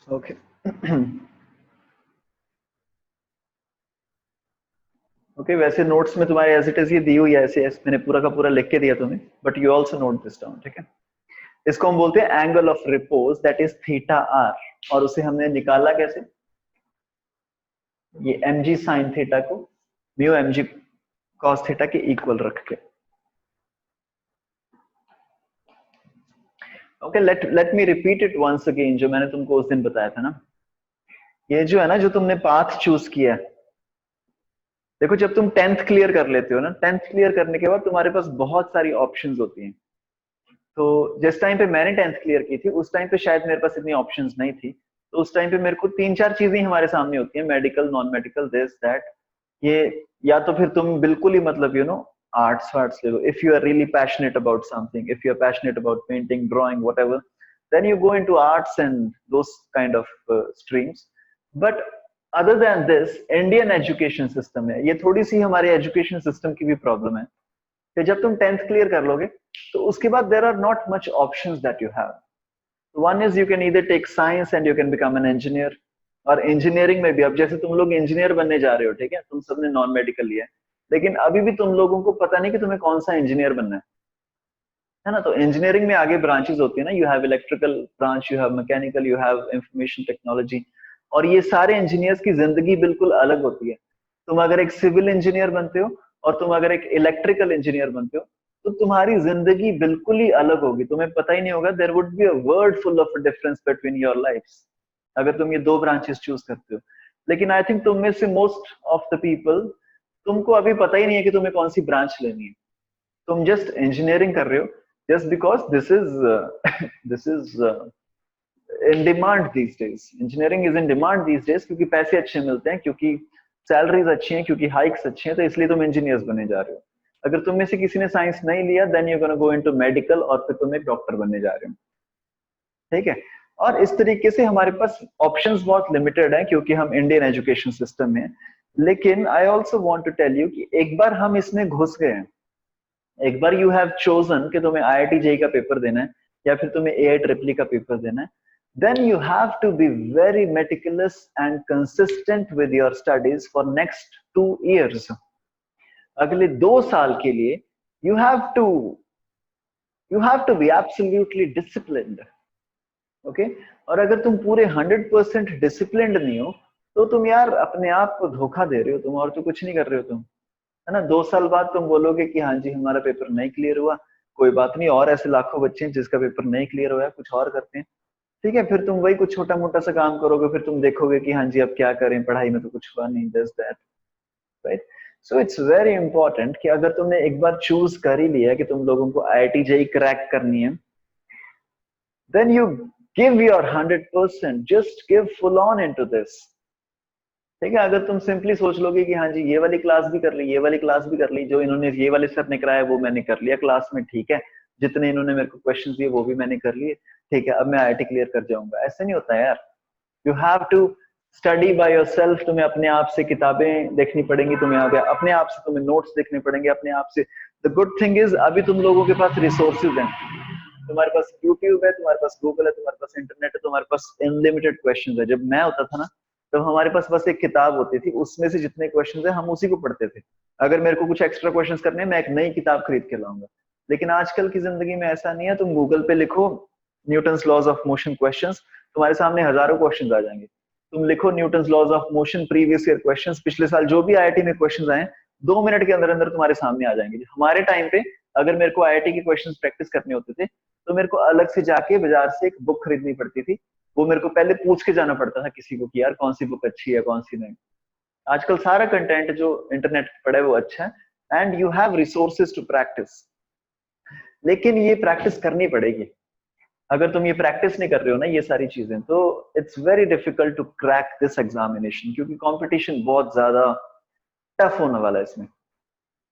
ओके ओके वैसे नोट्स में तुम्हारे एज इट इज ये दी हुई है, ऐसे मैंने पूरा का पूरा लिख के दिया तुम्हें, but you also note this down. ठीक है, इसको हम बोलते हैं angle of repose, that is theta R. और उसे हमने निकाला कैसे, ये mg sin थीटा को म्यू mg cos थीटा के इक्वल रख के. Okay, let me repeat it once again, जो मैंने तुमको उस दिन बताया था ना. ये जो है ना, जो तुमने पाथ चूज किया है, देखो जब तुम 10th क्लियर कर लेते हो ना, 10th क्लियर करने के बाद तुम्हारे पास बहुत सारी ऑप्शंस होती हैं. तो जिस टाइम पे मैंने 10th क्लियर की थी उस टाइम पे शायद मेरे पास इतनी ऑप्शंस नहीं थी. तो उस टाइम पे मेरे को 3-4 चीजें हमारे सामने होती हैं, medical, non medical, this that. ये या तो फिर तुम बिल्कुल ही मतलब यू नो आर्ट्स ले लो, if you are really passionate about something, if you are passionate about painting, drawing, whatever, then you go into arts and those kind of streams. But other than this, Indian education system है, ये थोड़ी सी हमारे education system की भी problem है कि जब तुम 10th क्लियर कर लोगे तो उसके बाद there are not much options that you have. One is you can either take science and you can become an engineer, और इंजीनियरिंग में भी अब जैसे तुम लोग इंजीनियर बनने जा रहे हो, ठीक है, तुम सबने नॉन मेडिकल लिया है, लेकिन अभी भी तुम लोगों को पता नहीं कि तुम्हें कौन सा इंजीनियर बनना है ना. तो इंजीनियरिंग में आगे ब्रांचेस होती है ना, you have electrical branch, you have mechanical, you have information technology, और ये सारे इंजीनियर्स की जिंदगी बिल्कुल अलग होती है. तुम अगर एक सिविल इंजीनियर बनते हो और तुम अगर एक इलेक्ट्रिकल इंजीनियर बनते हो तो तुम्हारी जिंदगी बिल्कुल ही अलग होगी, तुम्हें पता ही नहीं होगा. There would be a world full of difference between your lifes अगर तुम ये दो ब्रांचेस चूज करते हो. लेकिन आई थिंक तुम में से मोस्ट ऑफ द पीपल, तुमको अभी पता ही नहीं है कि तुम्हें कौन सी ब्रांच लेनी है. तुम जस्ट इंजीनियरिंग कर रहे हो just because this is in demand these days. Engineering is in demand these days क्योंकि पैसे अच्छे मिलते हैं, क्योंकि सैलरीज अच्छी हैं, क्योंकि हाइक्स अच्छे हैं, तो इसलिए तुम इंजीनियर्स बने जा रहे हो. अगर तुम में से किसी ने साइंस नहीं लिया, then you gonna go into medical, और फिर तुम एक डॉक्टर बनने जा रहे हो. ठीक है, और इस तरीके से हमारे पास ऑप्शंस बहुत लिमिटेड हैं क्योंकि हम इंडियन एजुकेशन सिस्टम में. लेकिन I also want to tell you कि एक बार हम इसमें घुस गए हैं, एक बार यू हैव चोजन कि तुम्हें IIT JEE का पेपर देना है या फिर तुम्हें AIEEE का पेपर देना है, then you have to be very meticulous and consistent with your studies for next 2 years. अगले 2 साल के लिए you have to be absolutely disciplined. Okay? और अगर तुम पूरे 100% disciplined नहीं हो तो तुम यार अपने आप को धोखा दे रहे हो, तुम और तो कुछ नहीं कर रहे हो तुम, है ना. 2 साल बाद तुम बोलोगे कि हाँ जी हमारा पेपर नहीं क्लियर हुआ, कोई बात नहीं, और ऐसे लाखों बच्चे हैं जिसका पेपर नहीं क्लियर हुआ है, कुछ और करते हैं. ठीक है, फिर तुम वही कुछ छोटा मोटा सा काम करोगे, फिर तुम देखोगे कि हाँ जी अब क्या करें, पढ़ाई में तो कुछ हुआ नहीं, this that, right. So it's very important कि अगर तुमने एक बार चूज कर ही लिया कि तुम लोगों को IIT JEE क्रैक करनी है, then you give your 100%, just give full on into this. ठीक है, अगर तुम सिंपली सोच लोगे कि हाँ जी ये वाली क्लास भी कर ली, ये वाली क्लास भी कर ली, जो इन्होंने ये वाले सर ने कराया वो मैंने कर लिया क्लास में, ठीक है, जितने इन्होंने मेरे को क्वेश्चंस दिए वो भी मैंने कर लिए, ठीक है, अब मैं IIT क्लियर कर जाऊंगा, ऐसे नहीं होता यार. You have to study by yourself, तुम्हें अपने आप से किताबें देखनी पड़ेंगी, तुम्हें अपने आप से तुम्हें नोट्स देखने पड़ेंगे अपने आप से। द गुड थिंग इज अभी तुम लोगों के पास रिसोर्सेज हैं, तुम्हारे पास यूट्यूब है, तुम्हारे पास गूगल है, तुम्हारे पास इंटरनेट है, तुम्हारे पास अनलिमिटेड क्वेश्चंस है। जब मैं होता था ना, तब हमारे पास बस एक किताब होती थी, उसमें से जितने क्वेश्चंस है हम उसी को पढ़ते थे। अगर मेरे को कुछ एक्स्ट्रा क्वेश्चंस करने हैं, मैं एक नई किताब खरीद के लाऊंगा। लेकिन आजकल की जिंदगी में ऐसा नहीं है। तुम गूगल पे लिखो Newton's laws of motion questions, तुम्हारे सामने हजारों क्वेश्चंस आ जाएंगे। तुम लिखो Newton's laws of motion previous year questions, पिछले साल जो भी आईआईटी में क्वेश्चंस आए 2 मिनट के अंदर अंदर तुम्हारे सामने आ जाएंगे। हमारे टाइम पे अगर मेरे को आईआईटी के क्वेश्चंस प्रैक्टिस करने होते थे, तो मेरे को अलग से जाके बाजार से एक बुक खरीदनी पड़ती थी। वो मेरे को पहले पूछ के जाना पड़ता था किसी को कि यार कौन सी बुक अच्छी है कौन सी नहीं। आजकल सारा कंटेंट जो इंटरनेट पे पड़ा है वो अच्छा है, and you have resources to practice. लेकिन ये प्रैक्टिस करनी पड़ेगी। अगर तुम ये प्रैक्टिस नहीं कर रहे हो ना ये सारी चीजें, तो it's very difficult to crack this examination, क्योंकि कंपटीशन बहुत ज्यादा टफ होने वाला है इसमें।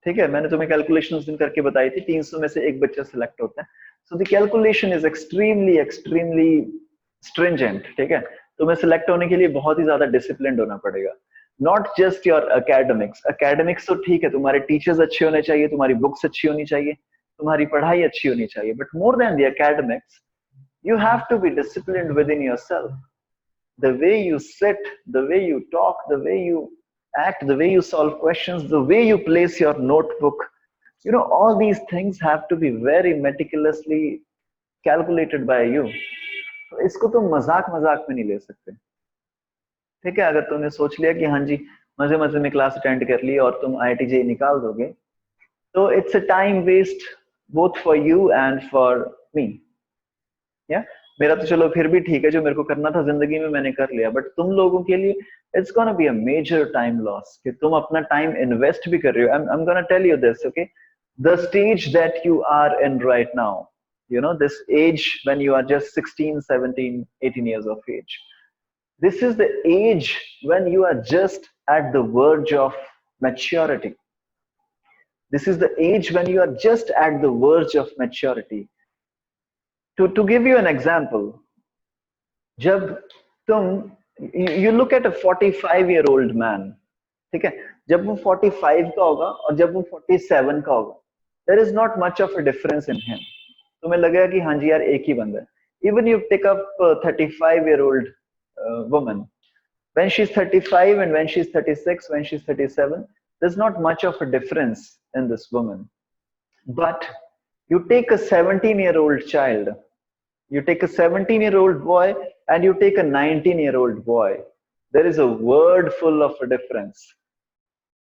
ठीक है, मैंने तुम्हें कैलकुलेशन उस दिन करके बताई थी, 300 में से एक बच्चा सिलेक्ट होता है। So the calculation is extremely extremely stringent. ठीक है, तुम्हें सिलेक्ट होने के लिए बहुत ही ज्यादा डिसिप्लिन्ड होना पड़ेगा। Not just your academics, academics तो ठीक है, तुम्हारे टीचर्स अच्छे होने चाहिए, तुम्हारी बुक्स अच्छी होनी चाहिए, तुम्हारी पढ़ाई अच्छी होनी चाहिए, but more than the academics you have to be disciplined within yourself. The way you sit, the way you talk, the way you act, the way you solve questions, the way you place your notebook, all these things have to be very meticulously calculated by you. तो इसको तुम मजाक मजाक में नहीं ले सकते। ठीक है, अगर तुमने सोच लिया कि हाँ जी मजे मजे में क्लास अटेंड कर ली और तुम IIT JEE निकाल दोगे, तो it's a time waste both for you and for me. या मेरा तो चलो फिर भी ठीक है, जो मेरे को करना था जिंदगी में मैंने कर लिया, बट तुम लोगों के लिए it's gonna be a major time loss कि तुम अपना टाइम इन्वेस्ट भी कर रहे हो। I am gonna tell you this, okay, the stage that you are in right now, this age when you are just 16, 17, 18 years of age, this is the age when you are just at the verge of maturity. This is the age when you are just at the verge of maturity. To give you an example, जब तुम you look at a 45-year-old man, ठीक है, जब वो 45 का होगा और जब वो 47 का होगा, there is not much of a difference in him. तुम्हें लगेगा कि हाँ जी यार एक ही बंदा है. Even you pick up a 35-year-old woman, when she's 35 and when she's 36, when she's 37, there's not much of a difference in this woman. But you take a 17-year-old child, you take a 17-year-old boy, and you take a 19-year-old boy. There is a word full of a difference.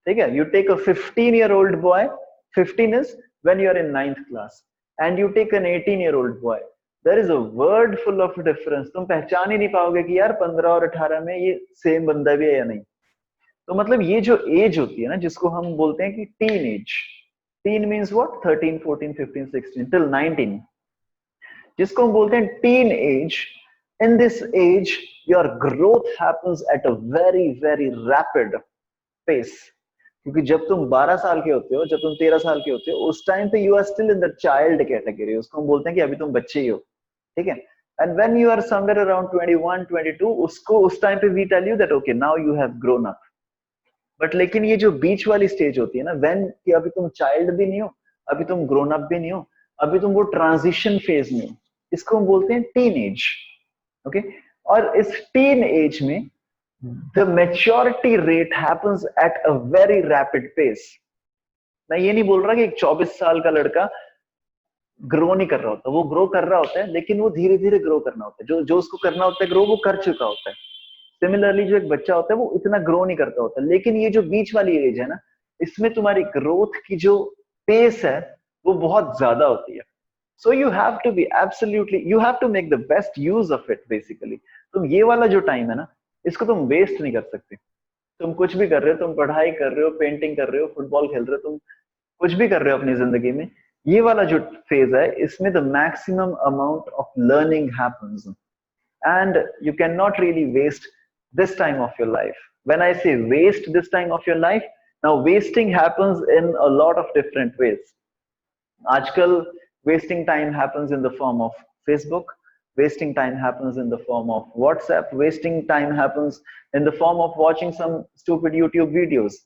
Okay? You take a 15-year-old boy, 15 is when you are in 9th class, and you take an 18-year-old boy. There is a word full of a difference. तुम पहचान ही नहीं पाओगे कि यार 15 और 18 में ये same बंदा भी है या नहीं. तो मतलब ये जो एज होती है ना, जिसको हम बोलते हैं कि teen age. Tin means what? 13, 14, 15, 16 till 19. जिसको हम बोलते हैं teen age. In this age, your growth happens at a very, very rapid pace. क्योंकि जब तुम 12 साल के होते हो, जब तुम 13 साल के होते हो, उस टाइम पे you are still in the child category. उसको हम बोलते हैं कि अभी तुम बच्चे ही हो, ठीक है? And when you are somewhere around 21, 22, उसको उस टाइम पे we tell you that okay, now you have grown up. But लेकिन ये जो बीच वाली स्टेज होती है ना, when कि अभी तुम child भी नहीं हो, अभी तुम grown up भी नहीं हो, अभी तुम वो transition phase में हो, इसको हम बोलते हैं teenage. Okay? और इस टीन एज में the maturity rate happens at a very rapid pace. मैं ये नहीं बोल रहा कि एक 24 साल का लड़का ग्रो नहीं कर रहा होता, वो ग्रो कर रहा होता है, लेकिन वो धीरे धीरे ग्रो करना होता है. जो उसको करना होता है ग्रो, वो कर चुका होता है. सिमिलरली जो एक बच्चा होता है वो इतना ग्रो नहीं करता होता, लेकिन ये जो बीच वाली एज है ना, इसमें तुम्हारी ग्रोथ की जो पेस है वो बहुत ज्यादा होती है. So you have to be absolutely, you have to make the best use of it basically. तुम ये वाला जो टाइम है ना, इसको तुम वेस्ट नहीं कर सकते. तुम कुछ भी कर रहे हो, तुम पढ़ाई कर रहे हो, पेंटिंग कर रहे हो, फुटबॉल खेल रहे हो, तुम कुछ भी कर रहे हो अपनी जिंदगी में, ये वाला जो फेज है, इसमें the maximum amount of learning happens, and you cannot really waste this time of your life. When I say waste this time of your life, now wasting happens in a lot of different ways. आजकल wasting time happens in the form of Facebook. Wasting time happens in the form of WhatsApp. Wasting time happens in the form of watching some stupid YouTube videos.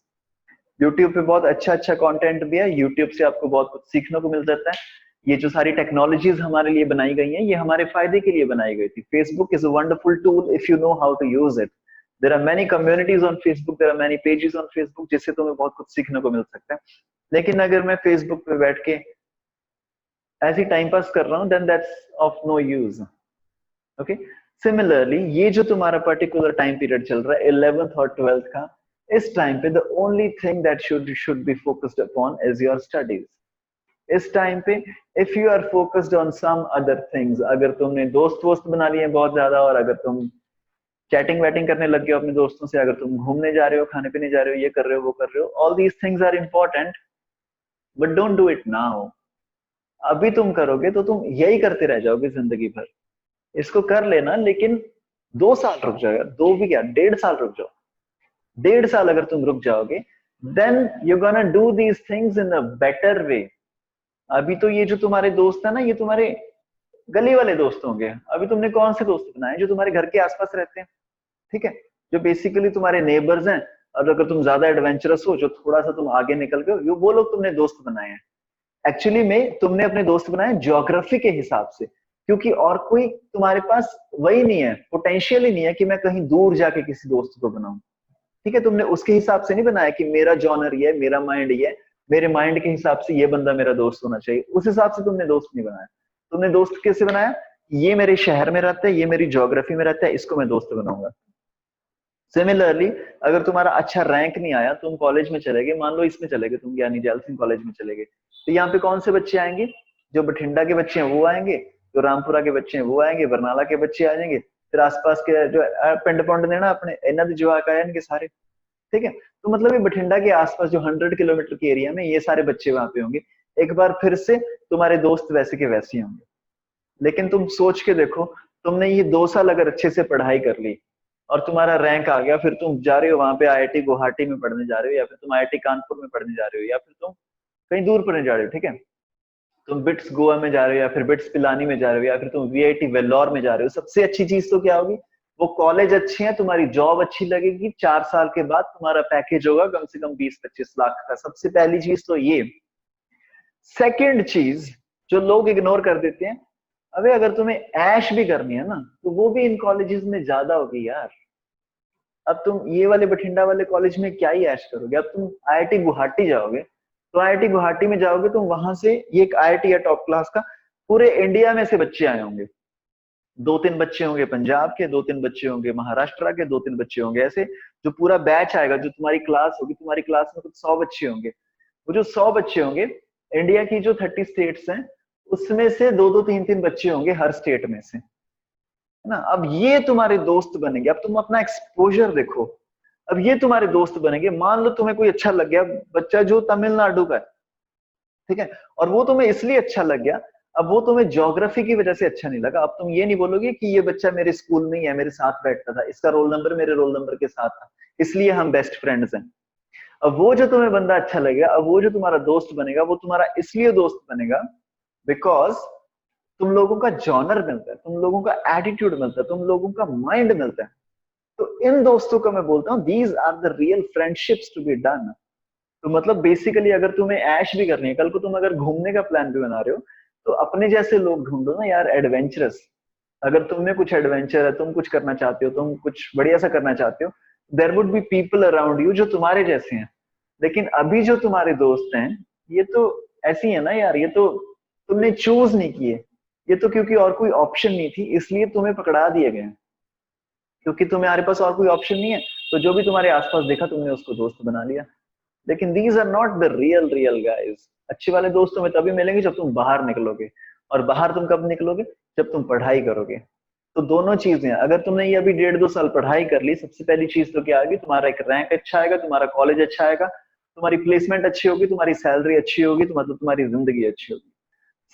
YouTube पे बहुत अच्छा अच्छा content भी है, YouTube से आपको बहुत कुछ सीखने को मिल जाता है। ये जो सारी टेक्नोलॉजीज हमारे लिए बनाई गई हैं, ये हमारे फायदे के लिए बनाई गई थी। Facebook is a wonderful tool if you know how to use it. There are many communities on Facebook, there are many pages on Facebook जिससे तुम्हें बहुत कुछ सीखने को मिल सकता है। लेकिन अगर मैं Facebook पे बैठ के ऐसे टाइम पास कर रहा हूँ, then that's of no use. Okay? Similarly, ये जो तुम्हारा पर्टिकुलर टाइम पीरियड चल रहा है 11th और 12th का, इस टाइम पे the only thing that should be focused upon is your studies. इस टाइम पे if you are focused on some other things, अगर तुमने दोस्त वोस्त बना लिए बहुत ज्यादा, और अगर तुम चैटिंग वैटिंग करने लग गए अपने दोस्तों से, अगर तुम घूमने जा रहे हो, खाने पीने जा रहे हो, ये कर रहे हो, वो कर रहे हो, all these things are important, but don't do it now. अभी तुम करोगे तो तुम यही करते रह जाओगे जिंदगी भर। इसको कर लेना, लेकिन 2 साल रुक जाओ, 2 भी क्या, 1.5 साल रुक जाओ। 1.5 साल अगर तुम रुक जाओगे, then you're gonna do these things in a better way. अभी तो ये जो तुम्हारे दोस्त है ना, ये तुम्हारे गली वाले दोस्त होंगे। अभी तुमने कौन से दोस्त बनाए जो तुम्हारे घर के आसपास रहते हैं, ठीक है, जो बेसिकली तुम्हारे नेबर्स हैं। और अगर तुम ज्यादा एडवेंचरस हो, जो थोड़ा सा तुम आगे निकल गए हो, वो लोग तुमने दोस्त बनाए हैं। एक्चुअली में तुमने अपने दोस्त बनाए ज्योग्राफी के हिसाब से, क्योंकि और कोई तुम्हारे पास वही नहीं है, पोटेंशियल ही नहीं है कि मैं कहीं दूर जाके किसी दोस्त को बनाऊं। ठीक है, तुमने उसके हिसाब से नहीं बनाया कि मेरा जॉनर ये है, मेरा माइंड ये है, मेरे माइंड के हिसाब से ये बंदा मेरा दोस्त होना चाहिए, उस हिसाब से तुमने दोस्त नहीं बनाया। तुमने दोस्त कैसे बनाया, ये मेरे शहर में रहता है, ये मेरी ज्योग्राफी में रहता है, इसको मैं दोस्त बनाऊंगा। सिमिलरली अगर तुम्हारा अच्छा रैंक नहीं आया, तुम कॉलेज में चले गए, मान लो इसमें चले गए, तुम ज्ञानी जैल सिंह कॉलेज में चले गए, तो यहाँ पे कौन से बच्चे आएंगे, जो बठिंडा के बच्चे हैं वो आएंगे, जो रामपुरा के बच्चे हैं वो आएंगे, बरनाला के बच्चे आ जाएंगे, फिर आसपास के जो पिंड पुंड ने ना अपने इन्हों के जवाक आ जाएंगे सारे। ठीक है, तो मतलब ये बठिंडा के आसपास जो 100 किलोमीटर के एरिया में ये सारे बच्चे वहां पे होंगे। एक बार फिर से तुम्हारे दोस्त वैसे के वैसे ही होंगे। लेकिन तुम सोच के देखो, तुमने ये 2 साल अगर अच्छे से पढ़ाई कर ली और तुम्हारा रैंक आ गया, फिर तुम जा रहे हो वहां पे IIT गुवाहाटी में पढ़ने जा रहे हो, या फिर तुम IIT कानपुर में पढ़ने जा रहे हो, या फिर तुम कहीं दूर पढ़ने जा रहे हो। ठीक है, तुम बिट्स गोवा में जा रहे हो, या फिर बिट्स पिलानी में जा रहे हो, या फिर तुम VIT वेल्लोर में जा रहे हो। सबसे अच्छी चीज तो क्या होगी, वो कॉलेज अच्छे हैं, तुम्हारी जॉब अच्छी लगेगी, 4 साल के बाद तुम्हारा पैकेज होगा कम से कम 20-25 लाख का। सबसे पहली चीज तो ये। सेकंड चीज जो लोग इग्नोर कर देते हैं, अबे अगर तुम्हें ऐश भी करनी है ना, तो वो भी इन कॉलेजेस में ज्यादा होगी यार। अब तुम ये वाले बठिंडा वाले कॉलेज में क्या ही ऐश करोगे। अब तुम IIT गुवाहाटी जाओगे, तो IIT गुवाहाटी में जाओगे, तुम वहां से ये एक IIT है टॉप क्लास का, पूरे इंडिया में से बच्चे आए होंगे। 2-3 बच्चे होंगे पंजाब के, 2-3 बच्चे होंगे महाराष्ट्र के, 2-3 बच्चे होंगे ऐसे, जो पूरा बैच आएगा, जो तुम्हारी क्लास होगी, तुम्हारी क्लास में कुछ 100 बच्चे होंगे। वो जो 100 बच्चे होंगे, इंडिया की जो 30 स्टेट्स हैं, उसमें से 2-2, 3-3 बच्चे होंगे हर स्टेट में से, है ना। अब ये तुम्हारे दोस्त बनेंगे। अब तुम अपना एक्सपोजर देखो, अब ये तुम्हारे दोस्त बनेंगे। मान लो तुम्हें कोई अच्छा लग गया बच्चा जो तमिलनाडु का है, ठीक है, और वो तुम्हें इसलिए अच्छा लग गया, अब वो तुम्हें ज्योग्राफी की वजह से अच्छा नहीं लगा। अब तुम ये नहीं बोलोगे कि ये बच्चा मेरे स्कूल में ही है, मेरे साथ बैठता था, इसका रोल नंबर मेरे रोल नंबर के साथ था, इसलिए हम बेस्ट फ्रेंड्स हैं। अब वो जो तुम्हें बंदा अच्छा लगेगा, अब वो जो तुम्हारा दोस्त बनेगा, वो तुम्हारा इसलिए दोस्त बनेगा बिकॉज तुम लोगों का जॉनर मिलता है, तुम लोगों का एटीट्यूड मिलता है, तुम लोगों का माइंड मिलता है। तो इन दोस्तों को मैं बोलता हूँ these are the real friendships to be done. तो मतलब बेसिकली अगर तुम्हें ऐश भी करनी है, कल को तुम अगर घूमने का प्लान भी बना रहे हो, तो अपने जैसे लोग ढूंढो ना यार, एडवेंचरस। अगर तुम्हें कुछ एडवेंचर है, तुम कुछ करना चाहते हो, तुम कुछ बढ़िया सा करना चाहते हो, there would be people around you जो तुम्हारे जैसे हैं। लेकिन अभी जो तुम्हारे दोस्त हैं, ये तो ऐसी है ना यार, ये तो तुमने चूज नहीं किए, ये तो क्योंकि और कोई ऑप्शन नहीं थी, इसलिए तुम्हें पकड़ा दिए गए। क्योंकि तुम्हारे पास और कोई ऑप्शन नहीं है, तो जो भी तुम्हारे आसपास देखा तुमने उसको दोस्त बना लिया। लेकिन these are not the real guys. अच्छे वाले दोस्त तुम्हें तभी मिलेंगे जब तुम बाहर निकलोगे, और बाहर तुम कब निकलोगे, जब तुम पढ़ाई करोगे। तो दोनों चीजें, अगर तुमने ये अभी 1.5-2 साल पढ़ाई कर ली, सबसे पहली चीज तो क्या आएगी, तुम्हारा एक रैंक अच्छा आएगा, तुम्हारा कॉलेज अच्छा आएगा, तुम्हारी प्लेसमेंट अच्छी होगी, तुम्हारी सैलरी अच्छी होगी, तो मतलब तुम्हारी जिंदगी अच्छी होगी।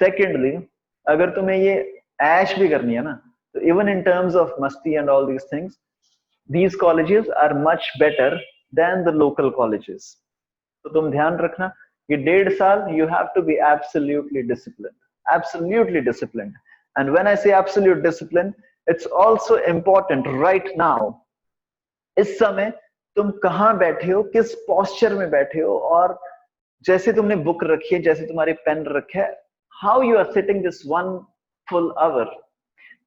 सेकेंडली, अगर तुम्हें ये ऐश भी करनी है ना, तो इवन इन टर्म्स ऑफ मस्ती and all these things, these colleges are much better than the local colleges. तो तुम ध्यान रखना, ये 1.5 साल you have to be absolutely disciplined, absolutely disciplined. And when I say absolute discipline, it's also important right now. इस समय तुम कहाँ बैठे हो, किस पोस्चर में बैठे हो, और जैसे तुमने बुक रखी है, जैसे तुम्हारे पेन रखे है, how you are sitting this one full hour.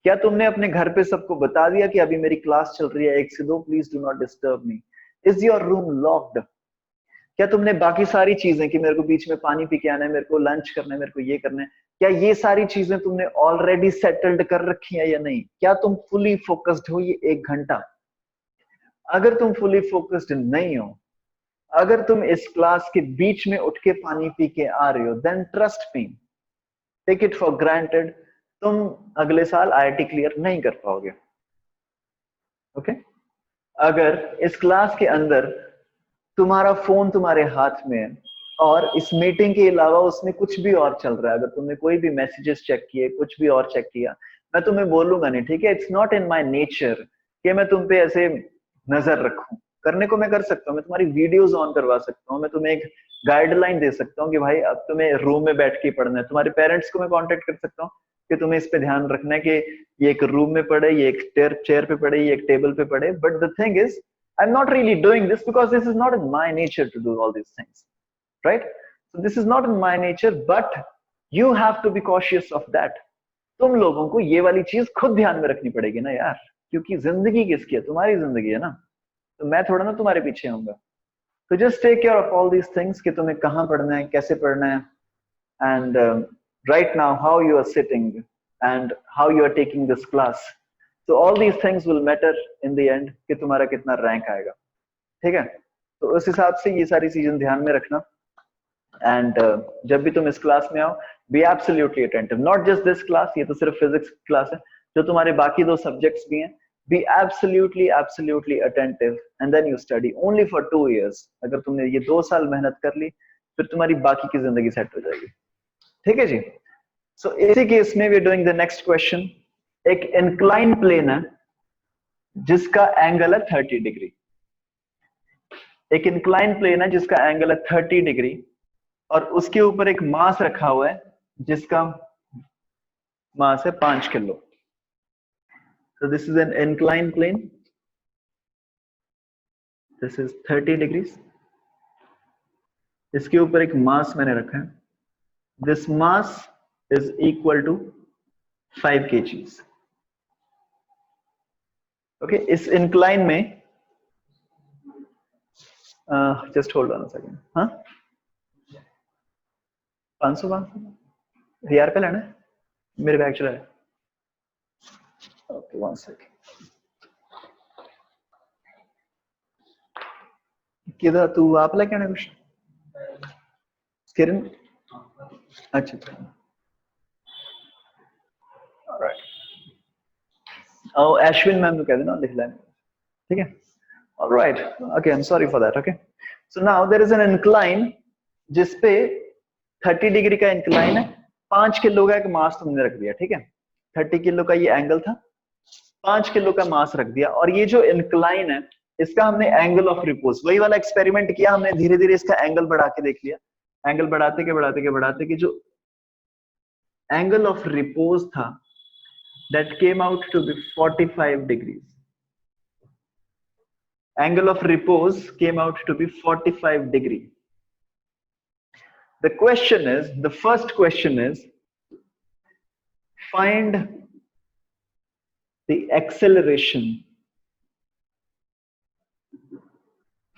क्या तुमने अपने घर पे सबको बता दिया कि अभी मेरी क्लास चल रही है 1 से 2, please do not disturb me? Is your room locked? क्या तुमने बाकी सारी चीजें कि मेरे को बीच में पानी पी के आना है, मेरे को लंच करना है, मेरे को ये करना है, क्या ये सारी चीजें तुमने ऑलरेडी सेटल्ड कर रखी है या नहीं? क्या तुम फुली फोकस्ड हो ये 1 घंटा? अगर तुम फुली फोकस्ड नहीं हो, अगर तुम इस क्लास के बीच में उठ के पानी पी के आ रहे हो, then trust me, take it for granted, तुम अगले साल आईआईटी क्लियर नहीं कर पाओगे. ओके? अगर इस क्लास के अंदर तुम्हारा फोन तुम्हारे हाथ में है और इस मीटिंग के अलावा उसमें कुछ भी और चल रहा है, अगर तुमने कोई भी मैसेजेस चेक किए, कुछ भी और चेक किया, मैं तुम्हें बोलूंगा नहीं, ठीक है? It's not in my nature कि मैं तुम पे ऐसे नजर रखूं. करने को मैं कर सकता हूँ, मैं तुम्हारी वीडियोस ऑन करवा सकता हूँ, मैं तुम्हें एक गाइडलाइन दे सकता हूँ कि भाई अब तुम्हें रूम में बैठ के पढ़ना है. तुम्हारे पेरेंट्स को मैं कांटेक्ट कर सकता हूँ कि तुम्हें इस पे ध्यान रखना है कि ये एक रूम में पढ़े, ये एक चेयर पे पढ़े, ये एक टेबल पे पढ़े. But the thing is, I'm not really doing this because this is not in my nature to do all these things, right? So this is not in my nature, but you have to be cautious of that. तुम लोगों को ये वाली चीज खुद ध्यान में रखनी पड़ेगी ना यार, क्योंकि जिंदगी किसकी है? तुम्हारी जिंदगी है ना, तो मैं थोड़ा ना तुम्हारे पीछे आऊंगा. तो just take care of all these things कि तुम्हें कहाँ पढ़ना है, कैसे पढ़ना है, and right now how you are sitting and how you are taking this class. So all these things will matter in the end कि तुम्हारा कितना रैंक आएगा. ठीक है? तो उस हिसाब से ये सारी चीजें ध्यान में रखना. एंड जब भी तुम इस क्लास में आओ, B absolutely attentive. Not just this class, ये तो सिर्फ फिजिक्स क्लास है, जो तुम्हारे बाकी 2 सब्जेक्ट्स भी हैं, be absolutely attentive and then you study only for 2 years. अगर तुमने ये 2 साल मेहनत कर ली, फिर तुम्हारी बाकी की जिंदगी सेट हो जाएगी. ठीक है जी? सो इसी केस में we are doing the next question. एक इंक्लाइन प्लेन है जिसका एंगल है 30 डिग्री. एक इंक्लाइन प्लेन है जिसका एंगल है 30 डिग्री और उसके ऊपर एक मास रखा हुआ है जिसका मास है 5 kilo. So this is an inclined plane. This is 30 degrees. इसके ऊपर एक मास मैंने रखा है. This mass is equal to 5 kgs. Okay, इस इंक्लाइन में just hold on a second. हाँ, 500 1000 पे लेना है, मेरे बैग चला है. Okay, 1 second. किधर तू आप लेके आना कुछ? किरण, अच्छा. ऑलराइट. अश्विन मैम को कह देना लिख लेना. ठीक है? Alright. Okay, I am sorry for that. Okay, so now there is an incline जिसपे 30 डिग्री का इंक्लाइन है. 5 किलो का एक मास तुमने रख दिया. ठीक है? 30 किलो का ये एंगल था, 5 किलो का मास रख दिया. और ये जो इंक्लाइन है इसका हमने एंगल ऑफ रिपोज, वही वाला एक्सपेरिमेंट किया हमने, धीरे धीरे इसका एंगल बढ़ा के देख लिया. एंगल बढ़ाते के जो एंगल ऑफ रिपोज था that came out to be 45 degrees. Angle of repose came out to be 45 degree. The first question is, find the acceleration.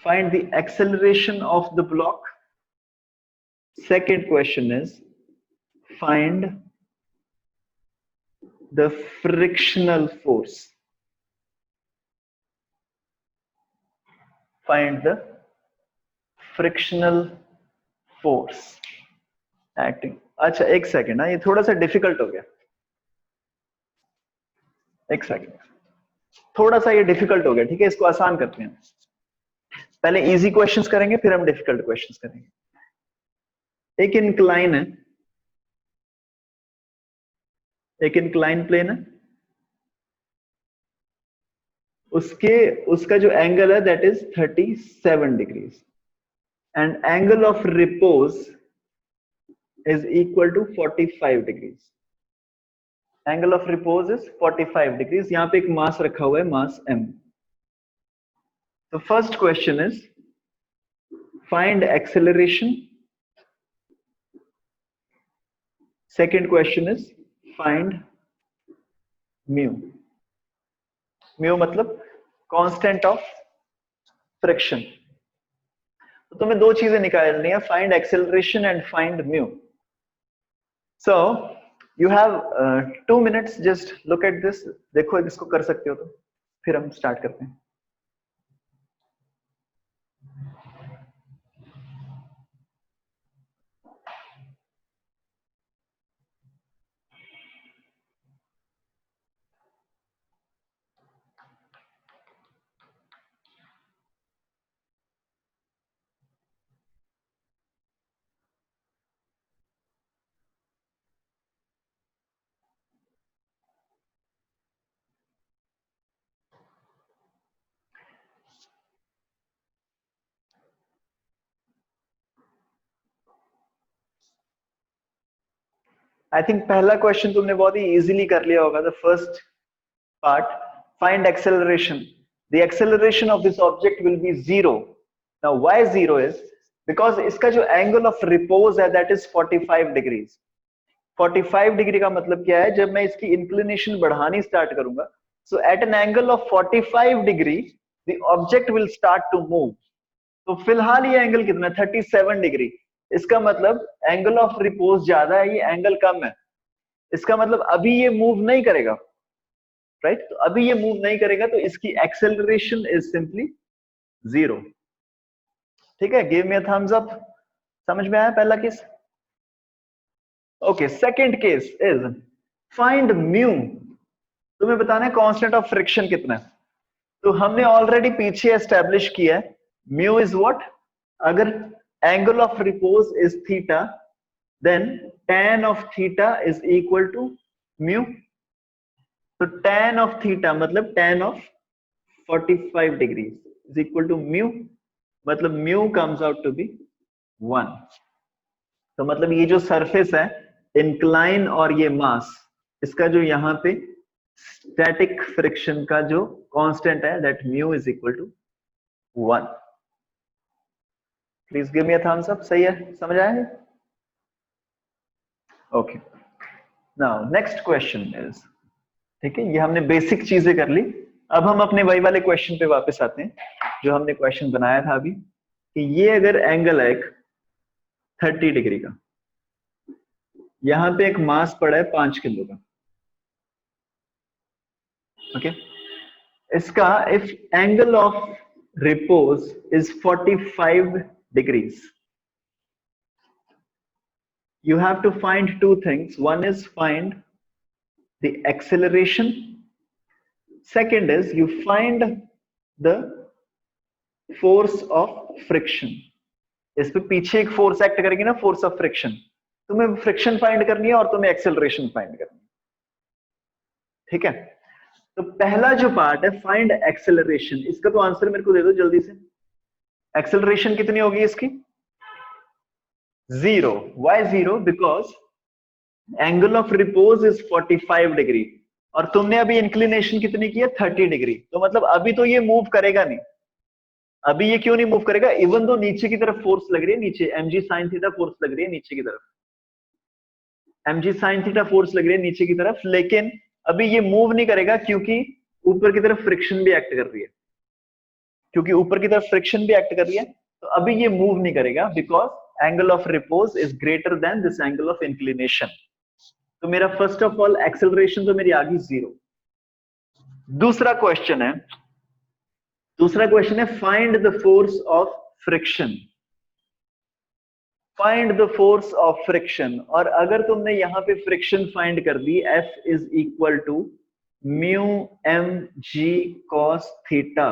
Find the acceleration of the block. Second question is, find the frictional force. Find the frictional force acting. अच्छा, एक second ना, ये थोड़ा सा difficult हो गया. एक second, थोड़ा सा ये डिफिकल्ट हो गया. ठीक है, इसको आसान करते हैं. पहले इजी क्वेश्चंस करेंगे, फिर हम डिफिकल्ट क्वेश्चंस करेंगे. एक इंक्लाइन है, एक इंक्लाइन प्लेन है, उसका जो एंगल है that is 37 degrees and angle of repose is equal to 45 degrees. Angle of repose is 45 degrees. यहाँ पे एक मास रखा हुआ है, मास m। तो first question is find acceleration, second question is find mu. Mu मतलब constant of friction. तो तुम्हें दो चीजें निकालनी है, find acceleration and find mu. So you have 2 minutes, just look at this. देखो इसको कर सकते हो तो फिर हम स्टार्ट करते हैं। आई थिंक पहला क्वेश्चन तुमने बहुत ही इजीली कर लिया होगा। The first part, find acceleration. The acceleration of this object will be 0। Now why 0 is because इसका जो एंगल ऑफ रिपोज है दैट इज 45 डिग्रीज। 45 डिग्री का मतलब क्या है, जब मैं इसकी इंक्लिनेशन बढ़ानी स्टार्ट करूंगा, so at an angle of 45 degree the object will start to move. तो फिलहाल ये एंगल कितना है, 37 डिग्री। इसका मतलब एंगल ऑफ रिपोज ज्यादा है, ये एंगल कम है। इसका मतलब अभी ये मूव नहीं करेगा, राइट? तो अभी ये मूव नहीं करेगा, तो इसकी एक्सेलरेशन इज सिंपली 0। ठीक है, give me a thumbs up. समझ में आया पहला case? Okay, second case is find mu. तुम्हें बताना है कांस्टेंट ऑफ फ्रिक्शन कितना है। तो हमने ऑलरेडी पीछे एस्टेब्लिश किया है, म्यू इज व्हाट, अगर angle of repose is theta then tan of theta is equal to mu। तो tan of theta मतलब tan of 45 degrees is equal to mu, मतलब mu comes out to be 1। तो मतलब ये जो surface है incline और ये मास, इसका जो यहाँ पे स्टैटिक फ्रिक्शन का जो कांस्टेंट है that mu is equal to 1। Please give me a thumbs up. सही है, समझ आया? Okay, now next question is, ठीक है, ये हमने बेसिक चीजें कर ली। अब हम अपने वही वाले क्वेश्चन पे वापस आते हैं जो हमने क्वेश्चन बनाया था अभी, कि ये अगर एंगल है एक 30 डिग्री का, यहां पे एक मास पड़ा है 5 किलो का, ओके। इसका if angle of repose is 45 degrees, you have to find two things. One is find the acceleration, second is you find the force of friction। इस पे पीछे एक फोर्स एक्ट करेगी ना, फोर्स ऑफ फ्रिक्शन। तुम्हें friction find करनी है और तुम्हें एक्सेलरेशन फाइंड करनी है, ठीक है। तो पहला जो पार्ट है फाइंड एक्सेलरेशन, इसका तो आंसर मेरे को दे दो जल्दी से। एक्सेलरेशन कितनी होगी इसकी? 0। Why 0? Because angle of repose is 45 degree और तुमने अभी इंक्लिनेशन कितनी की है, 30 डिग्री। तो मतलब अभी तो ये मूव करेगा नहीं। अभी ये क्यों नहीं मूव करेगा? इवन दो नीचे की तरफ फोर्स लग रही है, नीचे mg sin थीटा फोर्स लग रही है नीचे की तरफ, mg sin थीटा फोर्स लग रही है नीचे की तरफ, लेकिन अभी ये मूव नहीं करेगा क्योंकि ऊपर की तरफ फ्रिक्शन भी एक्ट कर रही है, क्योंकि ऊपर की तरफ फ्रिक्शन भी एक्ट कर रही है। तो अभी ये मूव नहीं करेगा because angle of repose is greater than this angle of inclination. तो मेरा फर्स्ट ऑफ ऑल एक्सेलरेशन तो मेरी आ गई 0। दूसरा क्वेश्चन है find the force of friction. Find the force of friction, और अगर तुमने यहां पे फ्रिक्शन फाइंड कर दी, F is equal to mu mg cos theta,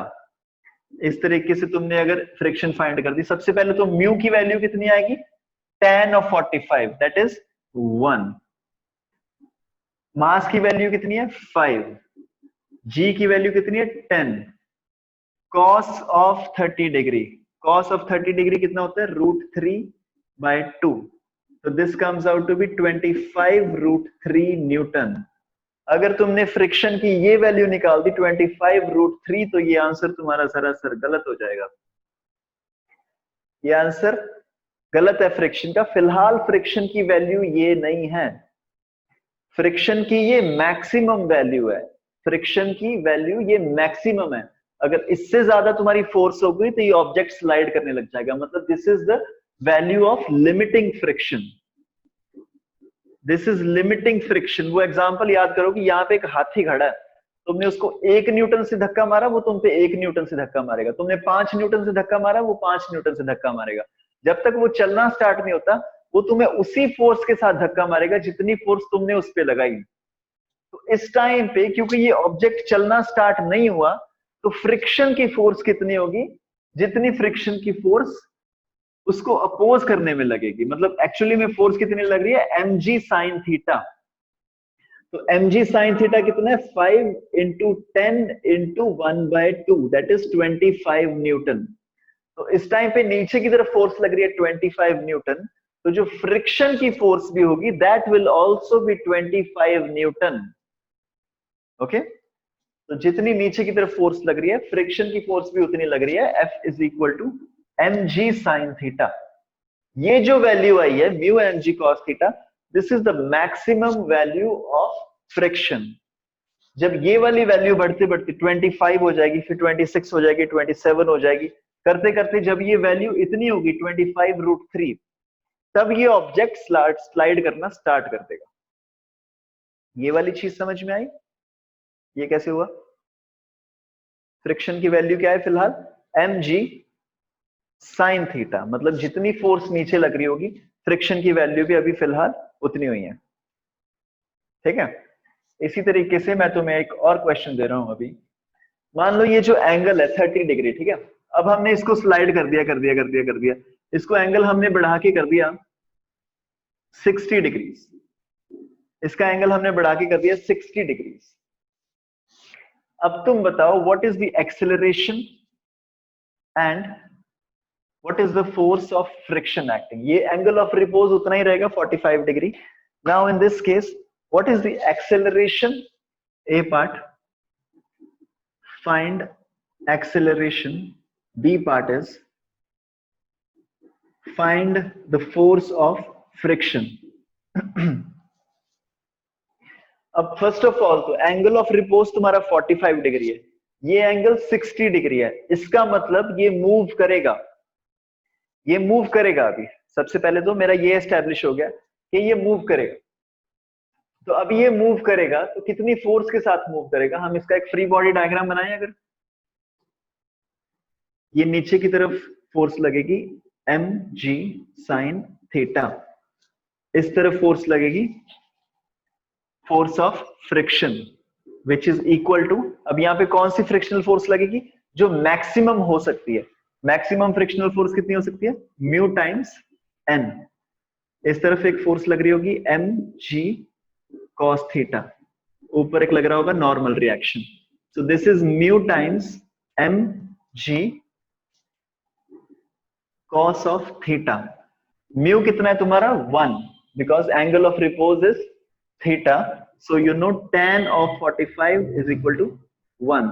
इस तरीके से तुमने अगर फ्रिक्शन फाइंड कर दी, सबसे पहले तो म्यू की वैल्यू कितनी आएगी, tan of 45 दैट इज 1। मास की वैल्यू कितनी है 5, g की वैल्यू कितनी है 10, cos of 30 degree, cos of 30 degree कितना होता है √3/2, तो this comes out to be 25 √3 newton. अगर तुमने फ्रिक्शन की ये वैल्यू निकाल दी 25√3, तो ये आंसर तुम्हारा सरासर गलत हो जाएगा। ये आंसर गलत है फ्रिक्शन का। फिलहाल फ्रिक्शन की वैल्यू ये नहीं है, फ्रिक्शन की ये मैक्सिमम वैल्यू है। फ्रिक्शन की वैल्यू ये मैक्सिमम है। अगर इससे ज्यादा तुम्हारी फोर्स हो गई तो ये ऑब्जेक्ट स्लाइड करने लग जाएगा। मतलब this is the value of limiting friction. This is limiting friction. वो एग्जांपल याद करो कि यहाँ पे एक हाथी खड़ा है, तुमने उसको 1 न्यूटन से धक्का मारा, वो तुम पे 1 न्यूटन से धक्का मारेगा। तुमने 5 न्यूटन से धक्का मारा, वो 5 न्यूटन से धक्का मारेगा। जब तक वो चलना स्टार्ट नहीं होता, वो तुम्हें उसी फोर्स के साथ धक्का मारेगा जितनी फोर्स तुमने उस पे लगाई। तो इस टाइम पे क्योंकि ये ऑब्जेक्ट चलना स्टार्ट नहीं हुआ, तो फ्रिक्शन की फोर्स कितनी होगी? जितनी फ्रिक्शन की फोर्स उसको अपोज करने में लगेगी। मतलब एक्चुअली में फोर्स कितनी लग रही है? mg sin theta. तो mg sin थीटा कितना है? 5 into 10 into 1/2, that is 25 Newton. तो इस टाइम पे नीचे की तरफ फोर्स लग रही है 25 न्यूटन, तो जो फ्रिक्शन की फोर्स भी होगी that will also be 25 Newton. Okay, तो जितनी नीचे की तरफ फोर्स लग रही है, फ्रिक्शन की फोर्स भी उतनी लग रही है। F is equal to mg sin theta. ये जो वैल्यू आई है mu mg cos theta, this is the maximum value of friction. जब ये वाली वैल्यू बढ़ते बढ़ते 25 हो जाएगी, फिर 26 हो जाएगी, 27 हो जाएगी, करते करते जब ये वैल्यू इतनी होगी 25√3, तब ये ऑब्जेक्ट स्लाइड करना स्टार्ट कर देगा। ये वाली चीज समझ में आई? ये कैसे हुआ? फ्रिक्शन की वैल्यू क्या है फिलहाल? mg sin theta. मतलब जितनी फोर्स नीचे लग रही होगी, फ्रिक्शन की वैल्यू भी अभी फिलहाल उतनी हुई है। ठीक है, इसी तरीके से मैं तुम्हें एक और क्वेश्चन दे रहा हूं अभी। मान लो ये जो एंगल है 30 डिग्री, ठीक है। अब हमने इसको स्लाइड कर दिया। इसको एंगल हमने बढ़ा के कर दिया 60 डिग्री। इसका एंगल हमने बढ़ा के कर दिया 60 डिग्री। अब तुम बताओ what is the acceleration and what is the force of friction acting. ये एंगल ऑफ रिपोज उतना ही रहेगा 45 degree. Now in this case what is the acceleration? A part, find acceleration. B part is find the force of friction. अब first of all तो angle of repose तुम्हारा 45 degree है, ये angle 60 degree है। इसका मतलब ये मूव करेगा, ये मूव करेगा। अभी सबसे पहले तो मेरा ये एस्टैब्लिश हो गया कि ये मूव करेगा। तो अब ये मूव करेगा तो कितनी फोर्स के साथ मूव करेगा? हम इसका एक फ्री बॉडी डायग्राम बनाएं। अगर ये नीचे की तरफ फोर्स लगेगी mg sin थीटा, इस तरफ फोर्स लगेगी force of friction which is equal to, अब यहां पे कौन सी फ्रिक्शनल फोर्स लगेगी? जो मैक्सिमम हो सकती है। मैक्सिमम फ्रिक्शनल फोर्स कितनी हो सकती है? Mu times n। इस तरफ एक फोर्स लग रही होगी mg cos थीटा, ऊपर एक लग रहा होगा normal reaction. So this is mu times mg cos of theta. Mu कितना है तुम्हारा? 1, because angle of repose is theta. So you know tan of 45 is equal to 1.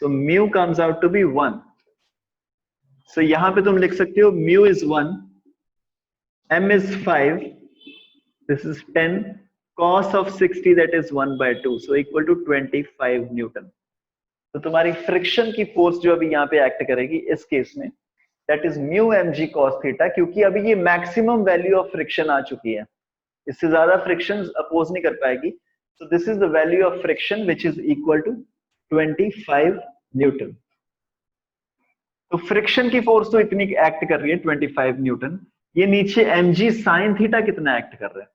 So mu comes out to be 1. So यहां पे तुम लिख सकते हो mu is 1, m is 5, this is 10, cos of 60 that is 1/2, so equal to 25 Newton. तो तुम्हारी friction की force जो अभी यहाँ पे एक्ट करेगी इस केस में, that is mu mg cos theta, क्योंकि अभी ये मैक्सिमम वैल्यू ऑफ फ्रिक्शन आ चुकी है, इससे ज्यादा फ्रिक्शन अपोज नहीं कर पाएगी। So this is the value of friction which is equal to 25 Newton. तो फ्रिक्शन की फोर्स तो इतनी एक्ट कर रही है 25 न्यूटन। ये नीचे mg sin थीटा कितना एक्ट कर रहा है?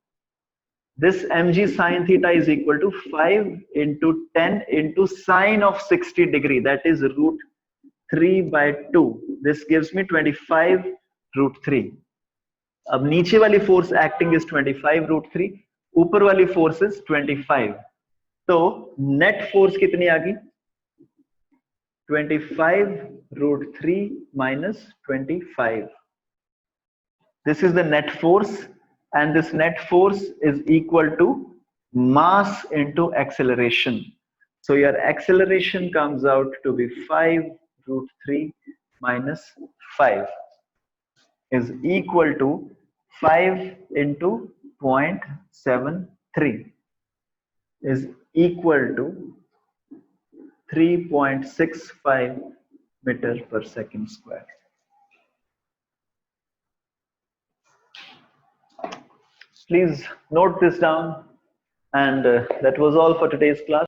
This mg sin theta is equal to 5 into 10 into sine of 60 degree, that is √3/2. This gives me 25√3. अब नीचे वाली फोर्स एक्टिंग इज 25√3, ऊपर वाली फोर्स इज 25। तो नेट फोर्स कितनी आ गई? 25√3 minus 25. This is the net force, and this net force is equal to mass into acceleration. So your acceleration comes out to be 5 root 3 minus 5 is equal to 5 into 0.73 is equal to 3.65 meter per second square. Please note this down, and that was all for today's class.